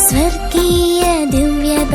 സ്വർഗീയ ദിവ്യബലിക്കായണയാ.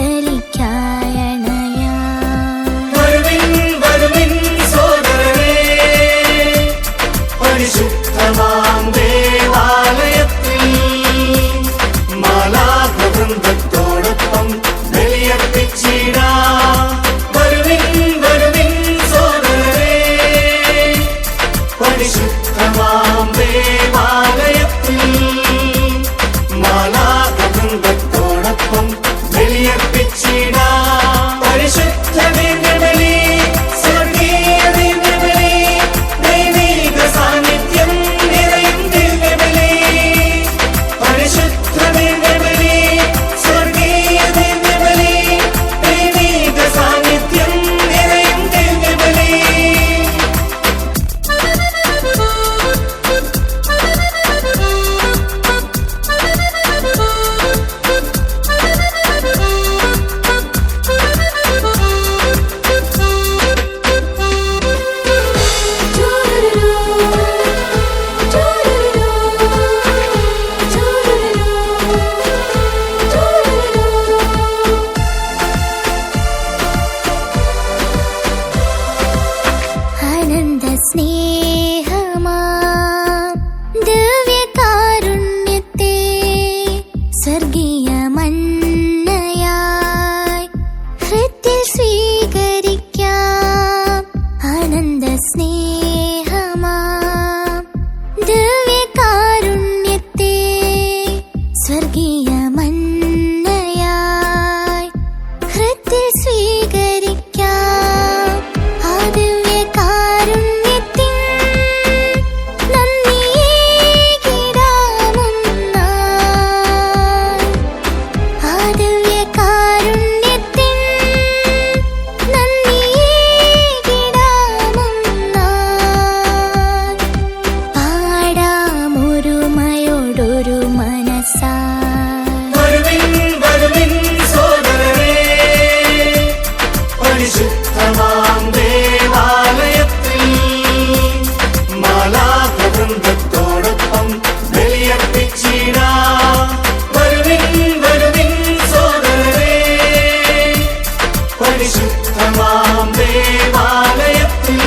പരിശുദ്ധമാം ദേവാലയത്തിൽ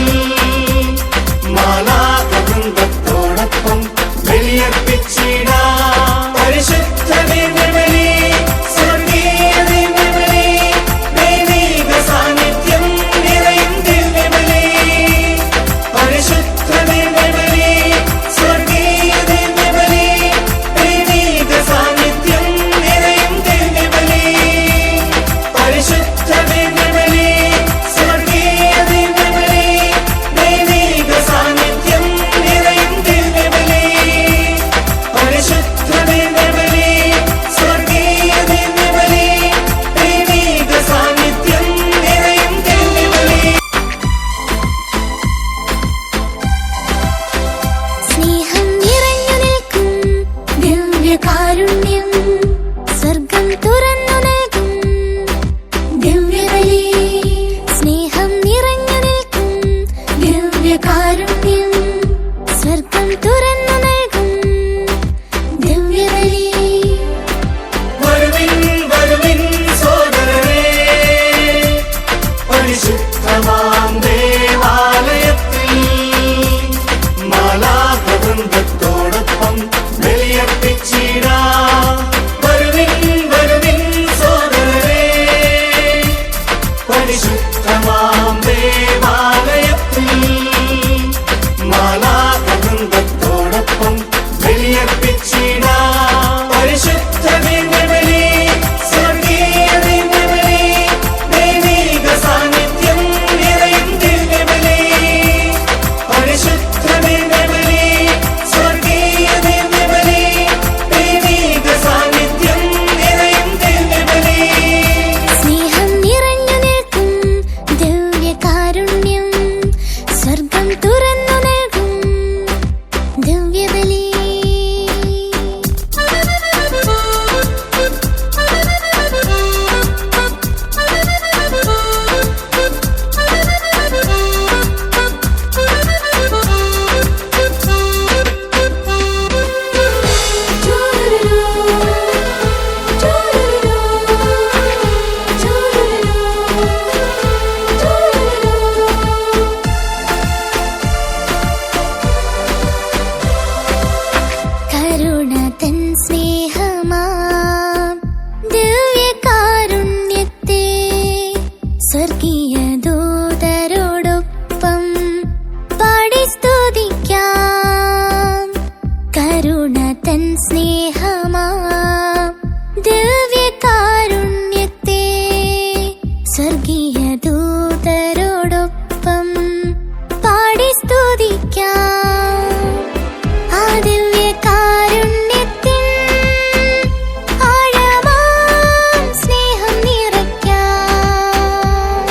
മാലാഖവൃന്ദത്തോടൊപ്പം ബലിയർപ്പിച്ചിടാം. പരിശുദ്ധ ദിവ്യബലി, സ്വർഗീയ ദിവ്യബലി, ദൈവിക സാന്നിധ്യം നിറയും ദിവ്യബലി. പരിശുദ്ധ ദിവ്യബലി, സ്വർഗീയ ദിവ്യബലി, ദൈവിക സാന്നിധ്യം നിറയും ദിവ്യബലി. പരിശുദ്ധ ദിവ്യബലി, സ്വർഗീയ ദിവ്യബലി, ദൈവിക സാന്നിധ്യം നിറയും ദിവ്യബലി. പരിശുദ്ധ ദിവ്യബലി, സ്വർഗീയ ദിവ്യബലി, ദൈവിക സാന്നിധ്യം നിറയും ദിവ്യബലി. സ്നേഹം നിറഞ്ഞു നിൽക്കും ദിവ്യകാരുണ്യം, സ്വർഗം തുറന്നു നൽകും ദിവ്യബലി. സ്നേഹം നിറഞ്ഞു നിൽക്കും ദിവ്യകാരുണ്യം, സ്വർഗം തുറന്നു നൽകും ദിവ്യബലി. വരുവിൻ വരുവിൻ സോദരരേ, പരിശുദ്ധമാം ദേവാലയത്തിൽ മാലാഖവൃന്ദത്തോടൊപ്പം ബലിയർപ്പിച്ചിടാം. വരുവിൻ വരുവിൻ സോദരരേ, പരിശുദ്ധമാം ദേവാലയത്തിൽ മാലാഖവൃന്ദത്തോടൊപ്പം ബലിയർപ്പിച്ചിടാം. പരിശുദ്ധ ദിവ്യബലി, സ്വർഗീയ ദിവ്യബലി, ദൈവിക സാന്നിധ്യം നിറയും ദിവ്യബലി. പരിശുദ്ധ ദിവ്യബലി, സ്വർഗീയ ദിവ്യബലി, ദൈവിക സാന്നിധ്യം നിറയും ദിവ്യബലി. സ്നേഹം നിറഞ്ഞു നിൽക്കും ദിവ്യകാരുണ്യം, സ്വർഗം തുറന്നു നൽകും ദിവ്യബലി. കരുണ തൻ സ്നേഹമാം ദിവ്യകാരുണ്യത്തെ സ്വർഗീയ ദൂതരോടൊപ്പം പാടി സ്തുതിക്കാം. കരുണ തൻ സ്നേഹമാം ദിവ്യകാരുണ്യത്തെ സ്വർഗീയ ദൂതരോടൊപ്പം പാടി സ്തുതിക്കാം. ആ ദിവ്യകാരുണ്യത്തിൻ ആഴമാം സ്നേഹം നിറയ്ക്കാം.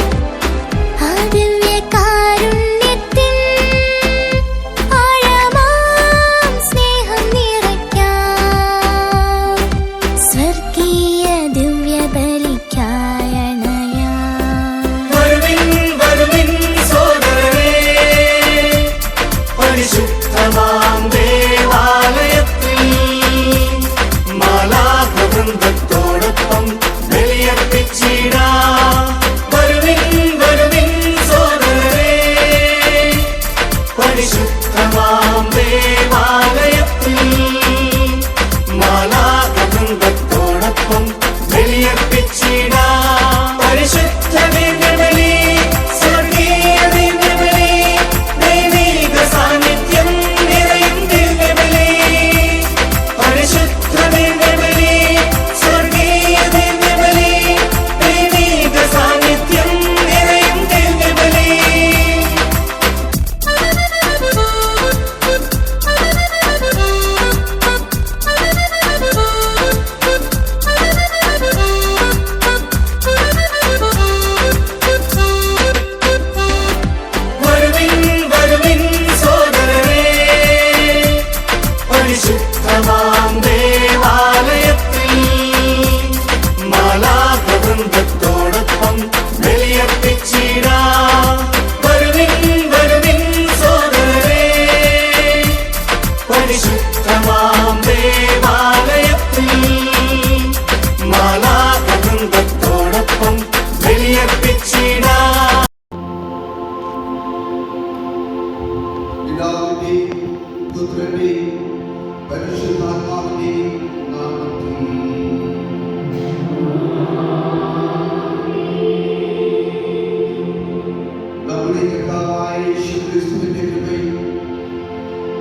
നമ്മുടെ കർത്താവായ യേശുക്രിസ്തുവിന്റെ കൃപയും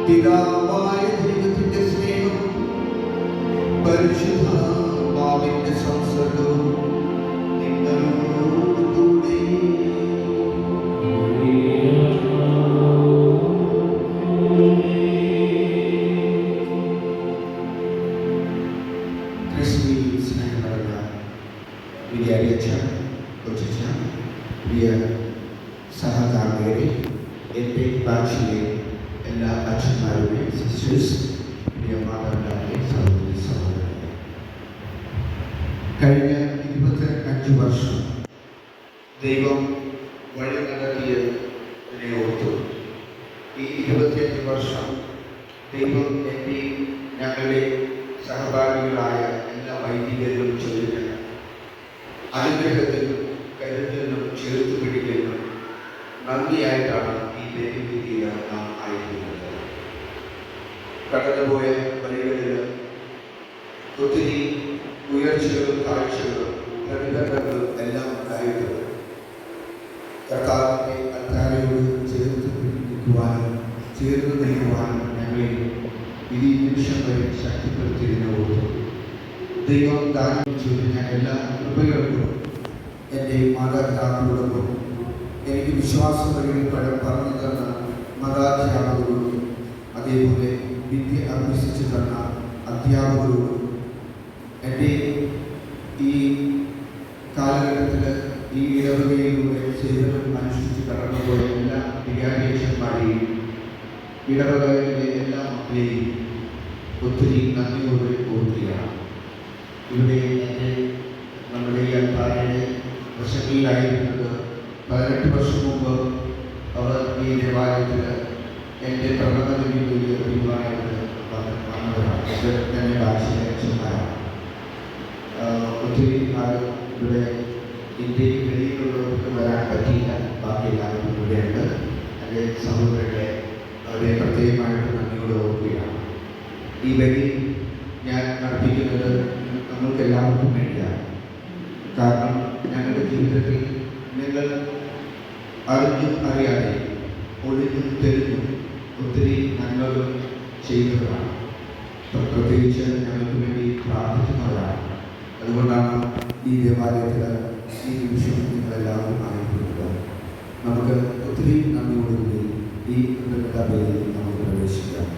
പിതാവായ ദൈവത്തിന്റെ സ്നേഹവും പരിശുദ്ധാത്മാവിന്റെ സംസർഗവും നിങ്ങളോടുകൂടി. ക്രിസ്തുവിൽ സ്നേഹം നിറഞ്ഞ വിദ്യാർത്ഥി കൊച്ചിച്ച പ്രിയ സഹകാർമ്മികരെ, എൻ്റെ ബാച്ചിലെ എല്ലാ അച്ഛന്മാരുടെയും സിസ്റ്റേഴ്സ്, പ്രിയ മാതാപിതാക്കളെ, സഹോദരി സഹോദരങ്ങളെ, കഴിഞ്ഞ 25 വർഷം ദൈവം വഴി നടത്തിയതിനെ ഓർത്തു. ഈ 25 വർഷം ദൈവം എൻ്റെ ഞങ്ങളുടെ സഹപാഠികളായ എല്ലാ വൈദികരും ചൊല്ലുന്ന അനുഗ്രഹത്തിനും കരുതലിനും ചേർത്ത് പിടിക്കലിനും നന്ദിയായിട്ടാണ് ഈ ദൈവവിധിയിൽ നാം ആയിരിക്കുന്നത്. കടന്നുപോയ വഴികളിൽ ഒത്തിരി ഉയർച്ചകളും താഴ്ചകളും പ്രതിബന്ധങ്ങളും എല്ലാം ഉണ്ടായിട്ടുണ്ട്. കർത്താവിൻ്റെ അത്താഴയോട് ചേർത്ത് പിടിക്കുവാനും ചേർന്ന് നിൽക്കുവാനും ഞങ്ങളെ ഈ നിമിഷം വരെ ശക്തിപ്പെടുത്തിയതിനെ ഓർത്തു. ദൈവം ദാനം ചെയ്യുന്ന എല്ലാ കൃപകൾക്കും എൻ്റെ മാതാപിതാക്കളോടൊപ്പം എനിക്ക് വിശ്വാസം വഴി പറഞ്ഞു തന്ന മതാധ്യാപകരോടും അതേപോലെ വിദ്യ അഭ്യസിച്ച് തന്ന അധ്യാപകരോടും എൻ്റെ ഈ കാലഘട്ടത്തിൽ ഈ ഇടവകയിലൂടെ സേവനം അനുഷ്ഠിച്ച് കടന്നുപോയ എല്ലാ വികാരിയക്ഷന്മാരെയും ഇടവകയിലെ എല്ലാ മക്കളെയും ഒത്തിരി നന്ദിയോടെ ഓർക്കുകയാണ്. ഇവിടെ എൻ്റെ നമ്മുടെ ഈ അൽത്താരയുടെ വശങ്ങളിലായിരിക്കുന്നത് 18 വർഷം മുമ്പ് അവർ ഈ ദേവാലയത്തിൽ എൻ്റെ പ്രകടനത്തിൽ വലിയ തീരുമാനമായിട്ട് വന്നവരാണ്. ഇത് എൻ്റെ ഭാഷയിലെ അച്ഛന്മാരാണ്. ഒത്തിരി കാലം ഇവിടെ ഇന്ത്യയിൽ വെളിയിലുള്ളവർക്ക് വരാൻ പറ്റിയില്ല. ബാക്കി എല്ലാവരും ഇവിടെയുണ്ട്. എൻ്റെ സഹോദരങ്ങളെ അവരെ പ്രത്യേകമായിട്ട് നന്ദിയോടെ ഓർക്കുകയാണ്. ഈ ബലി ഞാൻ നടത്തിക്കുന്നത് നമ്മൾക്ക് എല്ലാവർക്കും വേണ്ടിയാണ്. കാരണം ഞങ്ങളുടെ ജീവിതത്തിൽ നിങ്ങൾ അറിഞ്ഞും അറിയാതെ ഒളിഞ്ഞും തെളിഞ്ഞും ഒത്തിരി നന്മകൾ ചെയ്യുന്നവരാണ്. പ്രത്യേകിച്ച് ഞങ്ങൾക്ക് വേണ്ടി പ്രാർത്ഥിക്കുന്നവരാണ്. അതുകൊണ്ടാണ് ഈ ദേവാലയത്തിൽ ഈ നിമിഷം നിങ്ങളെല്ലാവരും ആയിരിക്കുന്നത്. നമുക്ക് ഒത്തിരി നന്ദിയോടുകൂടി ഈ കൃതജ്ഞതാ ബലിയിൽ നമുക്ക് പ്രവേശിക്കാം.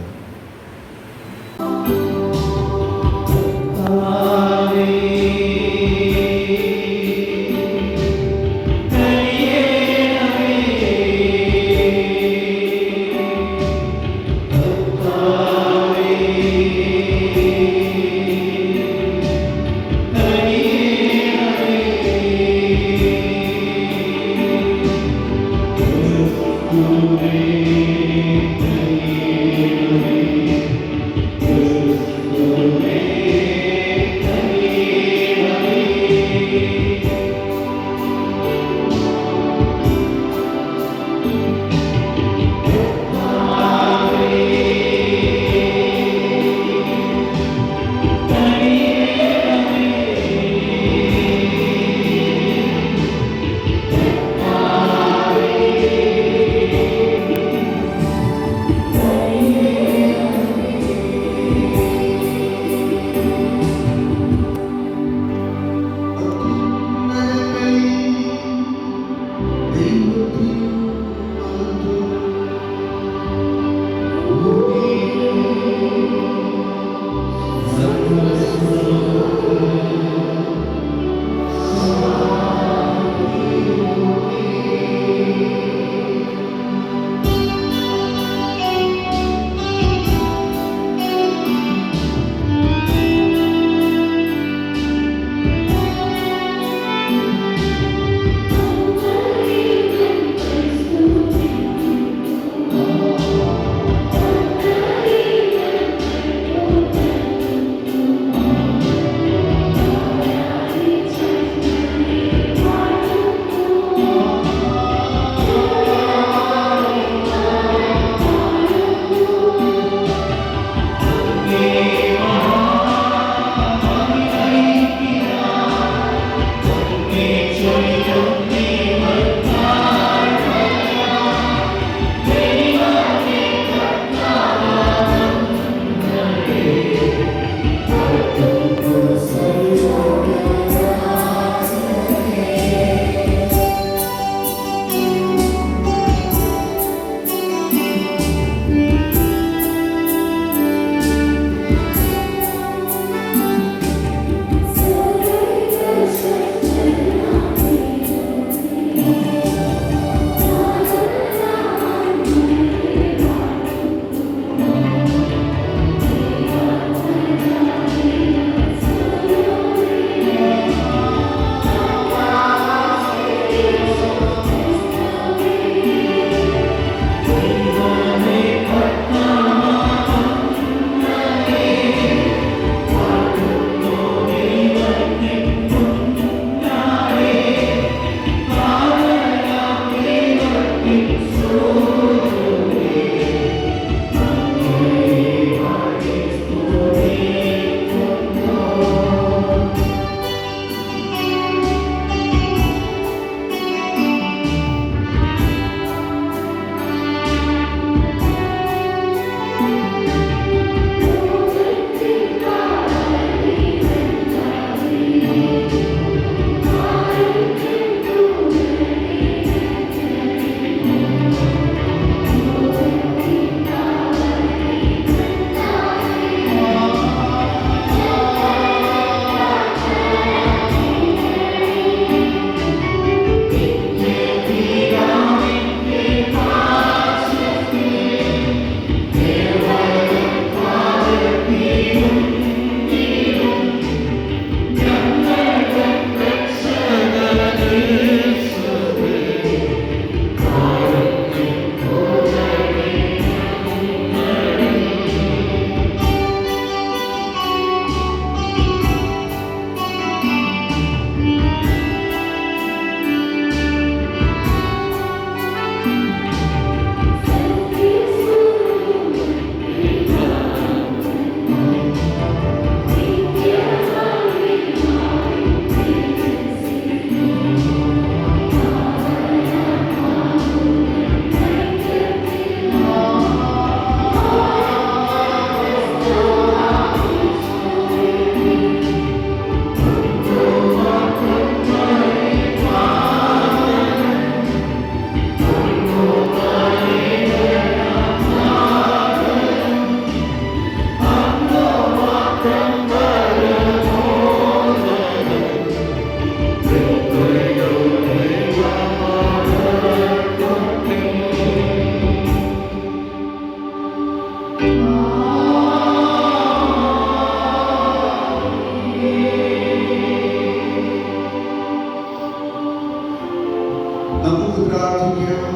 നമുക്ക് പ്രാർത്ഥിക്കാം.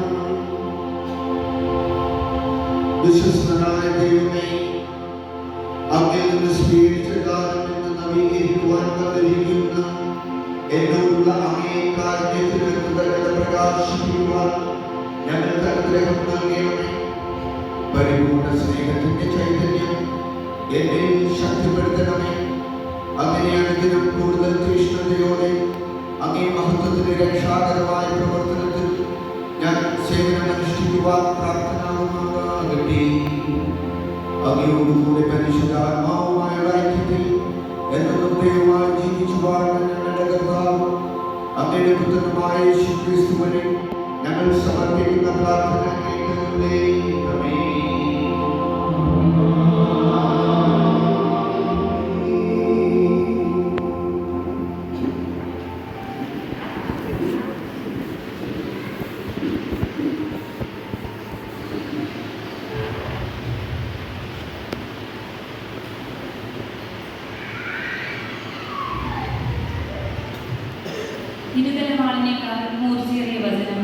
വിശ്വസ്തനായ ദൈവമേ, അങ്ങയിൽ നിന്ന് സ്വീകരിച്ച കാലം നിന്ന് നവീകരിക്കുവാൻ തന്നിരിക്കുന്ന എന്നോടുള്ള അങ്ങേ കാരുണ്യത്തിന് കൃതജ്ഞത പ്രകാശിപ്പിക്കുവാൻ ഞങ്ങൾക്ക് അനുഗ്രഹം നൽകണമേ. പരിപൂർണ്ണ സ്നേഹത്തിന്റെ ചൈതന്യം എന്നെ ശക്തിപ്പെടുത്തണമേ. അങ്ങനെ അനുദിനം കൂടുതൽ തീഷ്ണതയോടെ അങ്ങേ മഹത്വത്തിന്റെ രക്ഷാകരമായ പ്രവർത്തനത്തിൽ ഞാൻ സേവനമനുഷ്ഠിക്കുവാൻ പ്രാപ്തനാകുമാറാകട്ടെ. അങ്ങയോടുകൂടി പരിശുദ്ധാത്മാവുമായ ഐക്യത്തിൽ എന്നും ദൈവമായി ജീവിച്ചു വാഴുന്ന ഞങ്ങളുടെ കർത്താവ് അങ്ങയുടെ പുത്രനുമായ യേശുക്രിസ്തു വഴി ഞങ്ങൾ സമർപ്പിക്കുന്ന പ്രാർത്ഥന കേൾക്കണമേ. ഇരുതലവാളിനേക്കാൾ മൂർച്ചയേറിയ വചനം,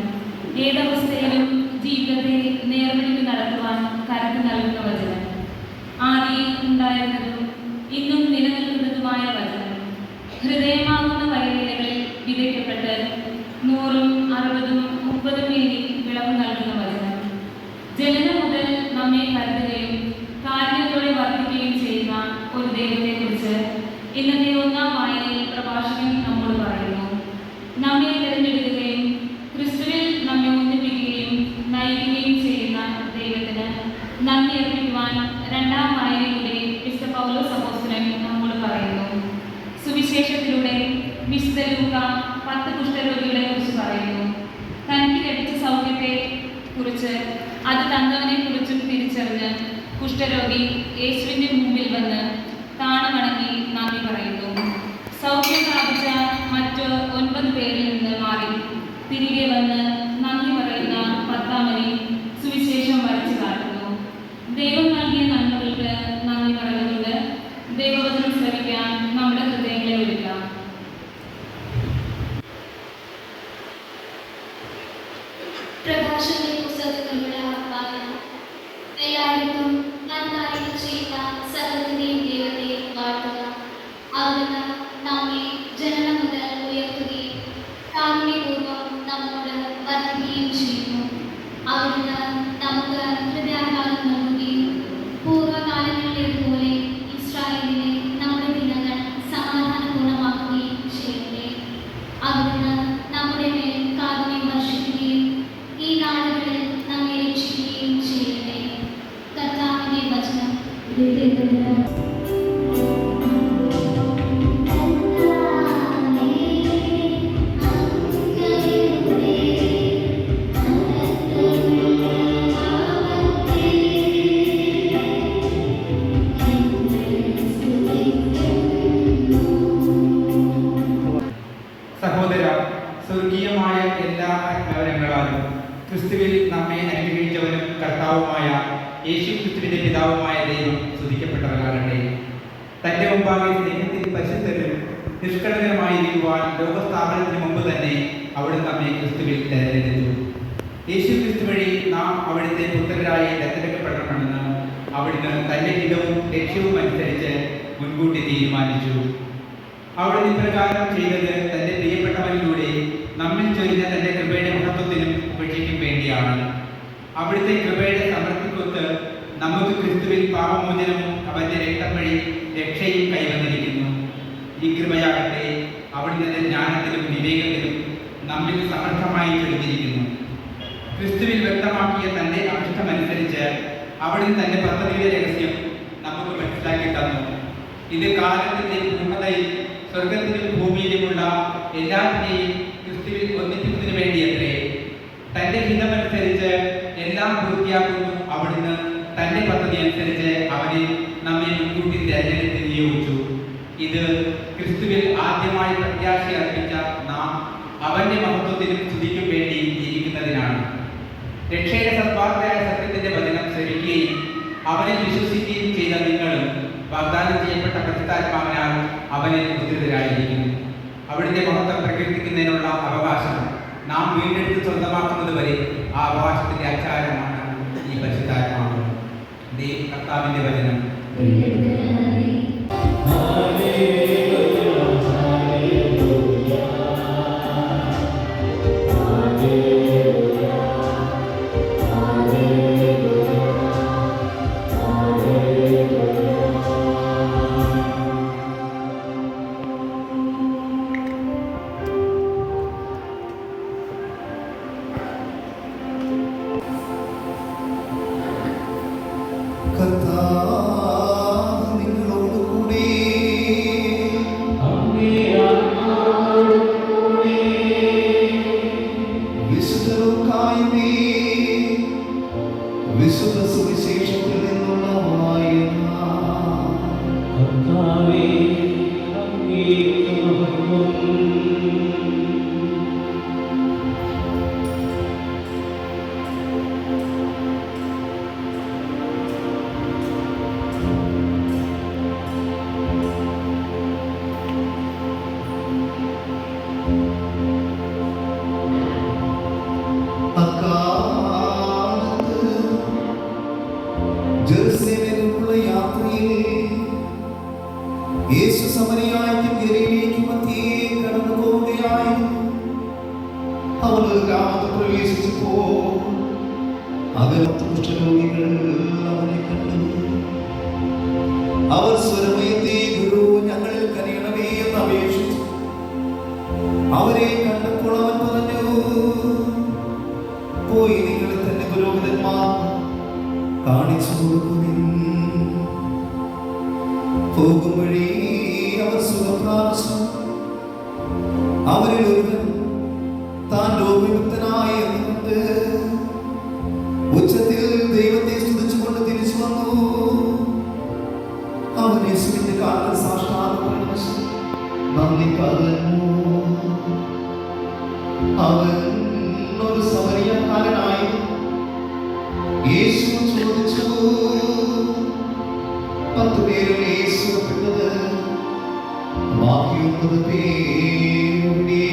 ഏതവസ്ഥയിലും ജീവിതത്തെ നേർവഴിക്ക് നടത്തുവാൻ കരുത്ത് നൽകുന്ന വചനം, ആദിയിൽ ഉണ്ടായിരുന്നതും ഇന്നും നിലനിൽക്കുന്നതുമായ വചനം, ഹൃദയമാകുന്ന വയലിലകളിൽ വിതയ്ക്കപ്പെട്ട് 100, 60, 30 മേനി വിളവ് നൽകുന്ന വചനം, ജനനം മുതൽ നമ്മെ കരുതുകയും കാരുണ്യത്തോടെ വർദ്ധിക്കുകയും ചെയ്യുന്ന ഒരു ദൈവത്തെക്കുറിച്ച് ഇന്നത്തെ 1-ാം വായനയിൽ പ്രഭാഷകൻ നമ്മോട് പറയുന്നു. നമ്മെ തിരഞ്ഞെടുക്കുകയും ക്രിസ്തുവിൽ നമ്മെ ഒന്നിപ്പിക്കുകയും നയിക്കുകയും ചെയ്യുന്ന ദൈവത്തിന് നന്ദി അർപ്പിക്കുവാൻ 2-ാം വായനയിലൂടെ വിശുദ്ധ പൗലോസ് അപ്പോസ്തലൻ നമ്മോട് പറയുന്നു. സുവിശേഷത്തിലൂടെ വിശുദ്ധ ലൂക്ക 10 കുഷ്ഠരോഗികളെ കുറിച്ച് പറയുന്നു. തനിക്ക് ലഭിച്ച സൗഖ്യത്തെ കുറിച്ച് അത് തന്നവനെ കുറിച്ചും തിരിച്ചറിഞ്ഞ് കുഷ്ഠരോഗി യേശുവിൻ്റെ മുമ്പിൽ വന്ന് താണുമടങ്ങി നന്ദി പറയുന്നു. സൗഖ്യം പ്രാപിച്ച മറ്റ് 9 പേരിൽ നിന്ന് മാറി തിരികെ വന്ന് നന്ദി പറയുന്ന 10-ാമനെ സുവിശേഷം വരച്ചു കാട്ടുന്നു. ദൈവം നൽകിയ നന്മകൾക്ക് നന്ദി പറഞ്ഞുകൊണ്ട് ദൈവവചനം ശ്രവിക്കാൻ നമ്മുടെ ഹൃദയങ്ങളെ ഒരുക്കാം. പ്രഭാഷകന്റെ പുസ്തകങ്ങളുടെ വായന. എല്ലായിടത്തും നന്മകാര്യങ്ങൾ ചെയ്യുന്ന സകലത്തിന്റെയും ദൈവത്തെ വാഴ്ത്തുക. അവിടുന്ന് നമ്മെ ജനനം മുതൽ ഉയർത്തുകയും കാരുണ്യപൂർവ്വം നമ്മോട് വർദ്ധിക്കുകയും ചെയ്യുന്നു. അവിടുന്ന് നമുക്ക് ഹൃദയാഘാതം നൽകുകയും പൂർവ്വകാലങ്ങളിലേതുപോലെ ഇസ്രായേലിനെ നമ്മുടെ ദിനങ്ങൾ സമാധാനപൂർണ്ണമാക്കുകയും ചെയ്യട്ടെ. അവിടുന്ന് നമ്മുടെ മേൽ കാരുണ്യം വർഷിക്കുകയും ഈ നാളുകളിൽ നമ്മെ രക്ഷിക്കുകയും ചെയ്യട്ടെ. കർത്താവിന്റെ വചനം. സഹോദര, സ്വർഗീയമായ എല്ലാ ആത്മവരങ്ങളാലും ക്രിസ്തുവിൽ നമ്മെ അനുഗ്രഹിച്ചവനും കർത്താവുമായ യേശു ക്രിസ്തുവിന്റെ പിതാവുമായ ദൈവം സ്തുതിക്കപ്പെട്ടവരാകട്ടെ. തന്റെ മുമ്പാകെ സ്നേഹത്തിൽ പരിശുദ്ധരും നിഷ്കളങ്കരമായിരിക്കുവാൻ ലോകസ്ഥാപനത്തിന് മുമ്പ് തന്നെ അവിടുന്ന് നമ്മെ ക്രിസ്തുവിൽ തെരഞ്ഞെടുത്തു. യേശു ക്രിസ്തു വഴി നാം അവിടുത്തെ പുത്രരായി ദത്തെടുക്കപ്പെടണമെന്ന് അവിടുന്ന് തന്റെ ഹിതവും ലക്ഷ്യവും അനുസരിച്ച് മുൻകൂട്ടി തീരുമാനിച്ചു. അവിടുന്ന് ഇപ്രകാരം ചെയ്തത് തന്റെ പ്രിയപ്പെട്ടവരിലൂടെ നമ്മിൽ ചൊരിഞ്ഞ തന്റെ കൃപയുടെ മഹത്വത്തിനും ഉപേക്ഷയ്ക്കും വേണ്ടിയാണ്. അവിടുത്തെ കൃപയുടെ സമൃദ്ധിക്കൊത്ത് നമുക്ക് ക്രിസ്തുവിൽ പാപമോചനവും അവന്റെ രക്തം വഴി രക്ഷയും കൈവന്നിരിക്കുന്നു. ഈ കൃപയാകട്ടെ അവിടുത്തെ ജ്ഞാനത്തിലും വിവേകത്തിലും നമ്മിൽ സമർത്ഥമായി ചൊരിഞ്ഞിരിക്കുന്നു. ക്രിസ്തുവിൽ വ്യക്തമാക്കിയ തന്റെ അഭിഷ്ടമനുസരിച്ച് അവിടുന്ന് തന്റെ പദ്ധതിയുടെ രഹസ്യം നമുക്ക് മനസ്സിലാക്കി തന്നു. ഇത് കാലത്തിന്റെ പൂർണ്ണതയിൽ സ്വർഗത്തിലും ഭൂമിയിലുമുള്ള എല്ലാത്തിനെയും ക്രിസ്തുവിൽ ഒന്നിപ്പിക്കുന്നതിന് വേണ്ടിയത്രേ. തന്റെ ഹിതമനുസരിച്ച് എല്ലാം പൂർത്തിയാക്കുന്നു. അവിടുന്ന് തന്റെ പദ്ധതി അനുസരിച്ച് അവനെ നമ്മെ മുൻകൂട്ടി തിരഞ്ഞെടുത്ത് നിയോഗിച്ചു. ഇത് ക്രിസ്തുവിൽ ആദ്യമായി പ്രത്യാശ അർപ്പിച്ച നാം അവന്റെ മഹത്വത്തിനും സ്തുതിക്കും വേണ്ടി ജീവിക്കുന്നതിനാണ്. രക്ഷയുടെ സദ്വാർത്തയായ സത്യത്തിന്റെ വചനം ശ്രവിക്കുകയും അവനിൽ വിശ്വസിക്കുകയും ചെയ്ത നിങ്ങളും വാഗ്ദാനം ചെയ്യപ്പെട്ട പരിശുദ്ധാത്മാവിനാൽ അവനിൽ മുദ്രിതരായിരിക്കുന്നു. അവിടുത്തെ മഹത്വം പ്രകീർത്തിക്കുന്നതിനുള്ള അവകാശം നാം നാം വീണ്ടെടുത്ത് സ്വന്തമാക്കുന്നത് വരെ ആ അവകാശത്തിന്റെ ആചാരമാണ് ഈ പരിശുദ്ധാത്മാവ്. കർത്താവിന്റെ വചനം. വിശുദ്ധ സുവിശേഷത്തിൽ നിന്നുള്ള വായന. ജെറുസലേമിലേക്കുള്ള യാത്രയിൽ യേശു സമരിയായ്ക്കും ഗലീലയ്ക്കും മധ്യേ കടന്നു പോവുകയായിരുന്നു. അവർ ഗ്രാമത്തിൽ പ്രവേശിച്ചപ്പോൾ അകലത്ത് കുഷ്ഠരോഗികൾ അവനെ കണ്ടു. അവർ സ്വരമയത്തെ ഗുരു ഞങ്ങളിൽ കനിയണമേ എന്ന് അപേക്ഷിച്ചു. അവരെ കണ്ടപ്പോൾ അവൻ പറഞ്ഞു, പോയി നിങ്ങൾ തന്നെ പുരോഹിതന്മാർ കാണിച്ചു കൊടുക്കുവിൻ. പോകും വഴി അവർ സുഖം പ്രാപിച്ചു. അവരിൽ ഒരുവൻ താൻ രോഗവിമുക്തനായി എന്നുകൊണ്ട് ഉച്ചത്തിൽ ദൈവത്തെ സ്തുതിച്ചുകൊണ്ട് തിരിച്ചു വന്നു. അവൻ യേശുവിന്റെ കാലിൽ സാഷ്ടാംഗം നന്ദി പറഞ്ഞു. അവൻ ഒരു സമരിയക്കാരനായി. യേശു ചോദിച്ചു, 10 പേരിൽ യേശു പെട്ടത്, ബാക്കി 9 പേരുടെ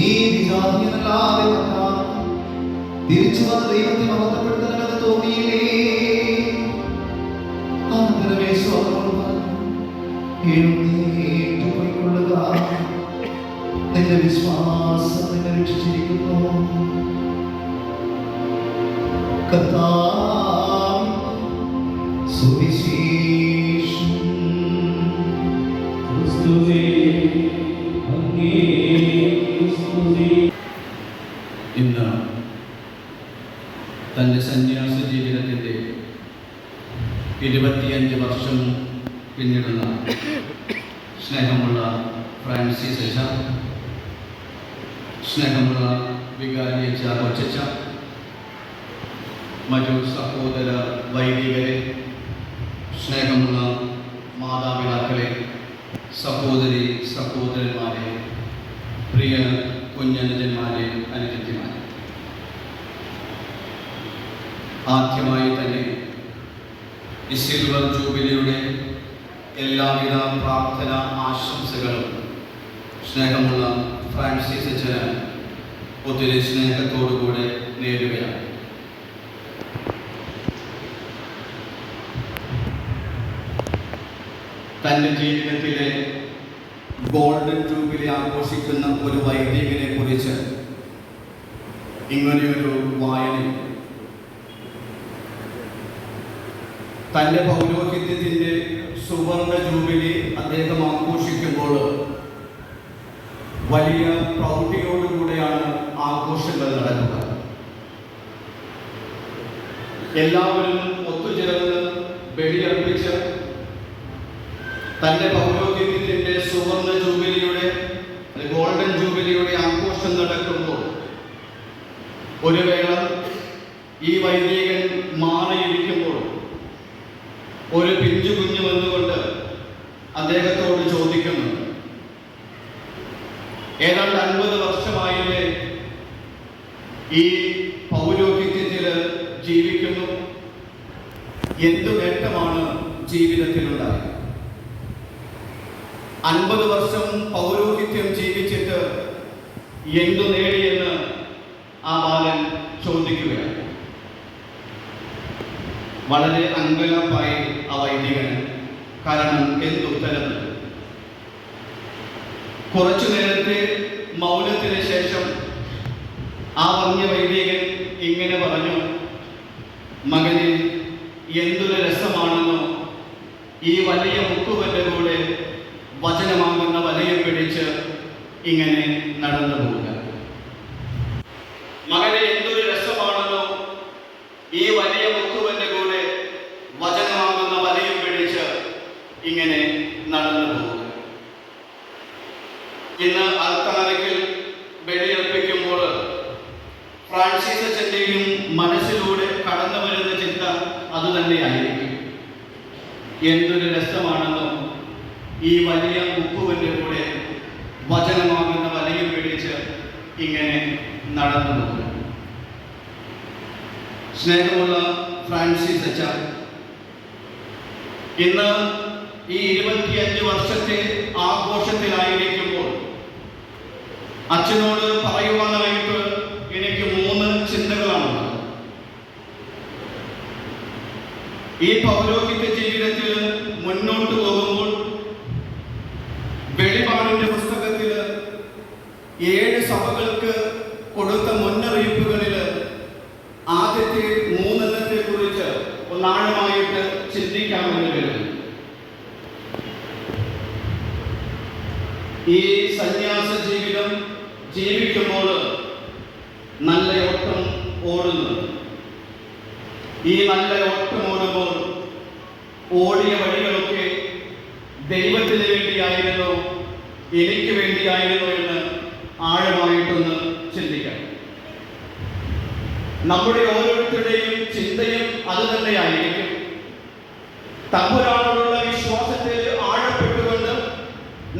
ഈ വിജാതിയല്ലാതെ തിരിച്ചു വന്ന ദൈവത്തെ മഹത്വപ്പെടുത്തണമെന്ന് തോന്നിയില്ലേ? അനന്തരം യേശു അവരോട് പറഞ്ഞു, എഴുന്നേറ്റ് പോയിക്കൊള്ളുക, നിന്റെ വിശ്വാസം നിന്നെ രക്ഷിച്ചിരിക്കുന്നു. ഇന്ന് തൻ്റെ സന്യാസ ജീവിതത്തിൻ്റെ 25 വർഷം പിന്നിടുന്ന സ്നേഹമുള്ള ഫ്രാൻസിസ് അച്ഛ, സ്നേഹമുള്ള വികാരി അച്ഛ കൊച്ചച്ച, മറ്റു സഹോദര വൈദികരെ, സ്നേഹമുള്ള മാതാപിതാക്കളെ, സഹോദരി സഹോദരന്മാരെ, പ്രിയ കുഞ്ഞനുജന്മാരെ, അനുജന്മാരെ, ആദ്യമായി തന്നെ ഈ സിൽവർ ജൂബിലിയുടെ എല്ലാവിധ പ്രാർത്ഥന ആശംസകളും സ്നേഹമുള്ള ഫ്രാൻസിസ് അച്ഛന് ഒത്തിരി സ്നേഹത്തോടുകൂടെ നേടുകയാണ്. തൻ്റെ ജീവിതത്തിലെ ഗോൾഡൻ ജൂബിലി ആഘോഷിക്കുന്ന ഒരു വൈദികനെ കുറിച്ച് ഇങ്ങനെയൊരു വായന. തൻ്റെ പൗരോഹിത്യത്തിൻ്റെ സുവർണ ജൂബിലി അദ്ദേഹം ആഘോഷിക്കുമ്പോൾ വലിയ പ്രൗഢിയോടുകൂടെയാണ് ആഘോഷങ്ങൾ നടക്കുക. എല്ലാവരും ഒത്തുചേർന്ന് ബലിയർപ്പിച്ച് തൻ്റെ പൗരോഹിത്യത്തിൻ്റെ സുവർണ ജൂബിലിയുടെ ഗോൾഡൻ ജൂബിലിയുടെ ആഘോഷം നടക്കുമ്പോൾ ഒരു വേള ഈ വൈദികൻ മാറിയിരിക്കുമ്പോൾ ഒരു പിഞ്ചു കുഞ്ഞു വന്നുകൊണ്ട് അദ്ദേഹത്തോട് ചോദിക്കുന്നു, ഏതാണ്ട് 50 വർഷമായില്ലേ ഈ പൗരോഹിത്യത്തിൽ ജീവിക്കുന്നു, എന്തു നേട്ടമാണ് ജീവിതത്തിലുണ്ടായത്? 50 വർഷം പൗരോഹിത്യം ജീവിച്ചിട്ട് എന്തു നേടിയെന്ന് ആ ബാലൻ ചോദിക്കുകയാണ്. വളരെ അങ്കലാപ്പായി ആ വൈദികന്, കാരണം എന്തുത്തരം. കുറച്ചു നേരത്തെ മൗനത്തിന് ശേഷം ആ വന്യ വൈദികൻ ഇങ്ങനെ പറഞ്ഞു, മകനെ, എന്തൊരു രസമാണെന്നോ ഈ വലിയ മുക്കുവന്റെ കൂടെ വചനമാകുന്ന വലയം പിടിച്ച് ഇങ്ങനെ നടന്നു പോവുക. മകനെ, എന്തൊരു രസമാണെന്നോ ഈ വലിയ മുക്കുവന്റെ കൂടെ വചനമാകുന്ന വലയം പിടിച്ച് ഇങ്ങനെ നടന്നു പോവുക. ഇന്ന് അൽത്താരയ്ക്ക് ബലിയർപ്പിക്കുമ്പോൾ ഫ്രാൻസിസ് അച്ഛൻ്റെയും മനസ്സിലൂടെ കടന്നു വരുന്ന ചിന്ത അതുതന്നെയായിരിക്കും. എന്തൊരു രസമാണെന്നോ ഈ വലിയ ഉപ്പുവിൻ്റെ കൂടെ വചനമാകുന്ന വലയം പിടിച്ച് ഇങ്ങനെ നടന്നു പോകുക. സ്നേഹമുള്ള ഫ്രാൻസിസ് അച്ഛ, ഇന്ന് ഈ 25 വർഷത്തെ ആഘോഷത്തിലായിരിക്കുമ്പോൾ അച്ഛനോട് പറയുവാനായിട്ട് എനിക്ക് 3 ചിന്തകളാണുള്ളത്. ഈ പൗരോഹിത്യ ജീവിതത്തിൽ മുന്നോട്ട് പോകുമ്പോൾ വെളിപാടിന്റെ പുസ്തകത്തിൽ 7 സഭകൾക്ക് കൊടുത്ത മുന്നറിയിപ്പുകളിൽ ആദ്യത്തെ 3 കുറിച്ച് ഒന്നാഴമായിട്ട് ചിന്തിക്കാമെന്ന് കരുതുന്നു. ഈ സന്യാസ ജീവിതം ജീവിക്കുമ്പോൾ നല്ല ഓട്ടം ഓടുന്നു. ഈ നല്ല ഓട്ടം ഓടുമ്പോൾ ഓടിയ വഴികളൊക്കെ ദൈവത്തിന് വേണ്ടിയായിരുന്നോ എനിക്ക് വേണ്ടിയായിരുന്നോ എന്ന് ആഴമായിട്ടൊന്ന് ചിന്തിക്കാം. നമ്മുടെ ഓരോരുത്തരുടെയും ചിന്തയും അത് തന്നെയായിരിക്കും. തമ്പുരാനോടുള്ള വിശ്വാസത്തിൽ ആഴപ്പെട്ടുകൊണ്ട്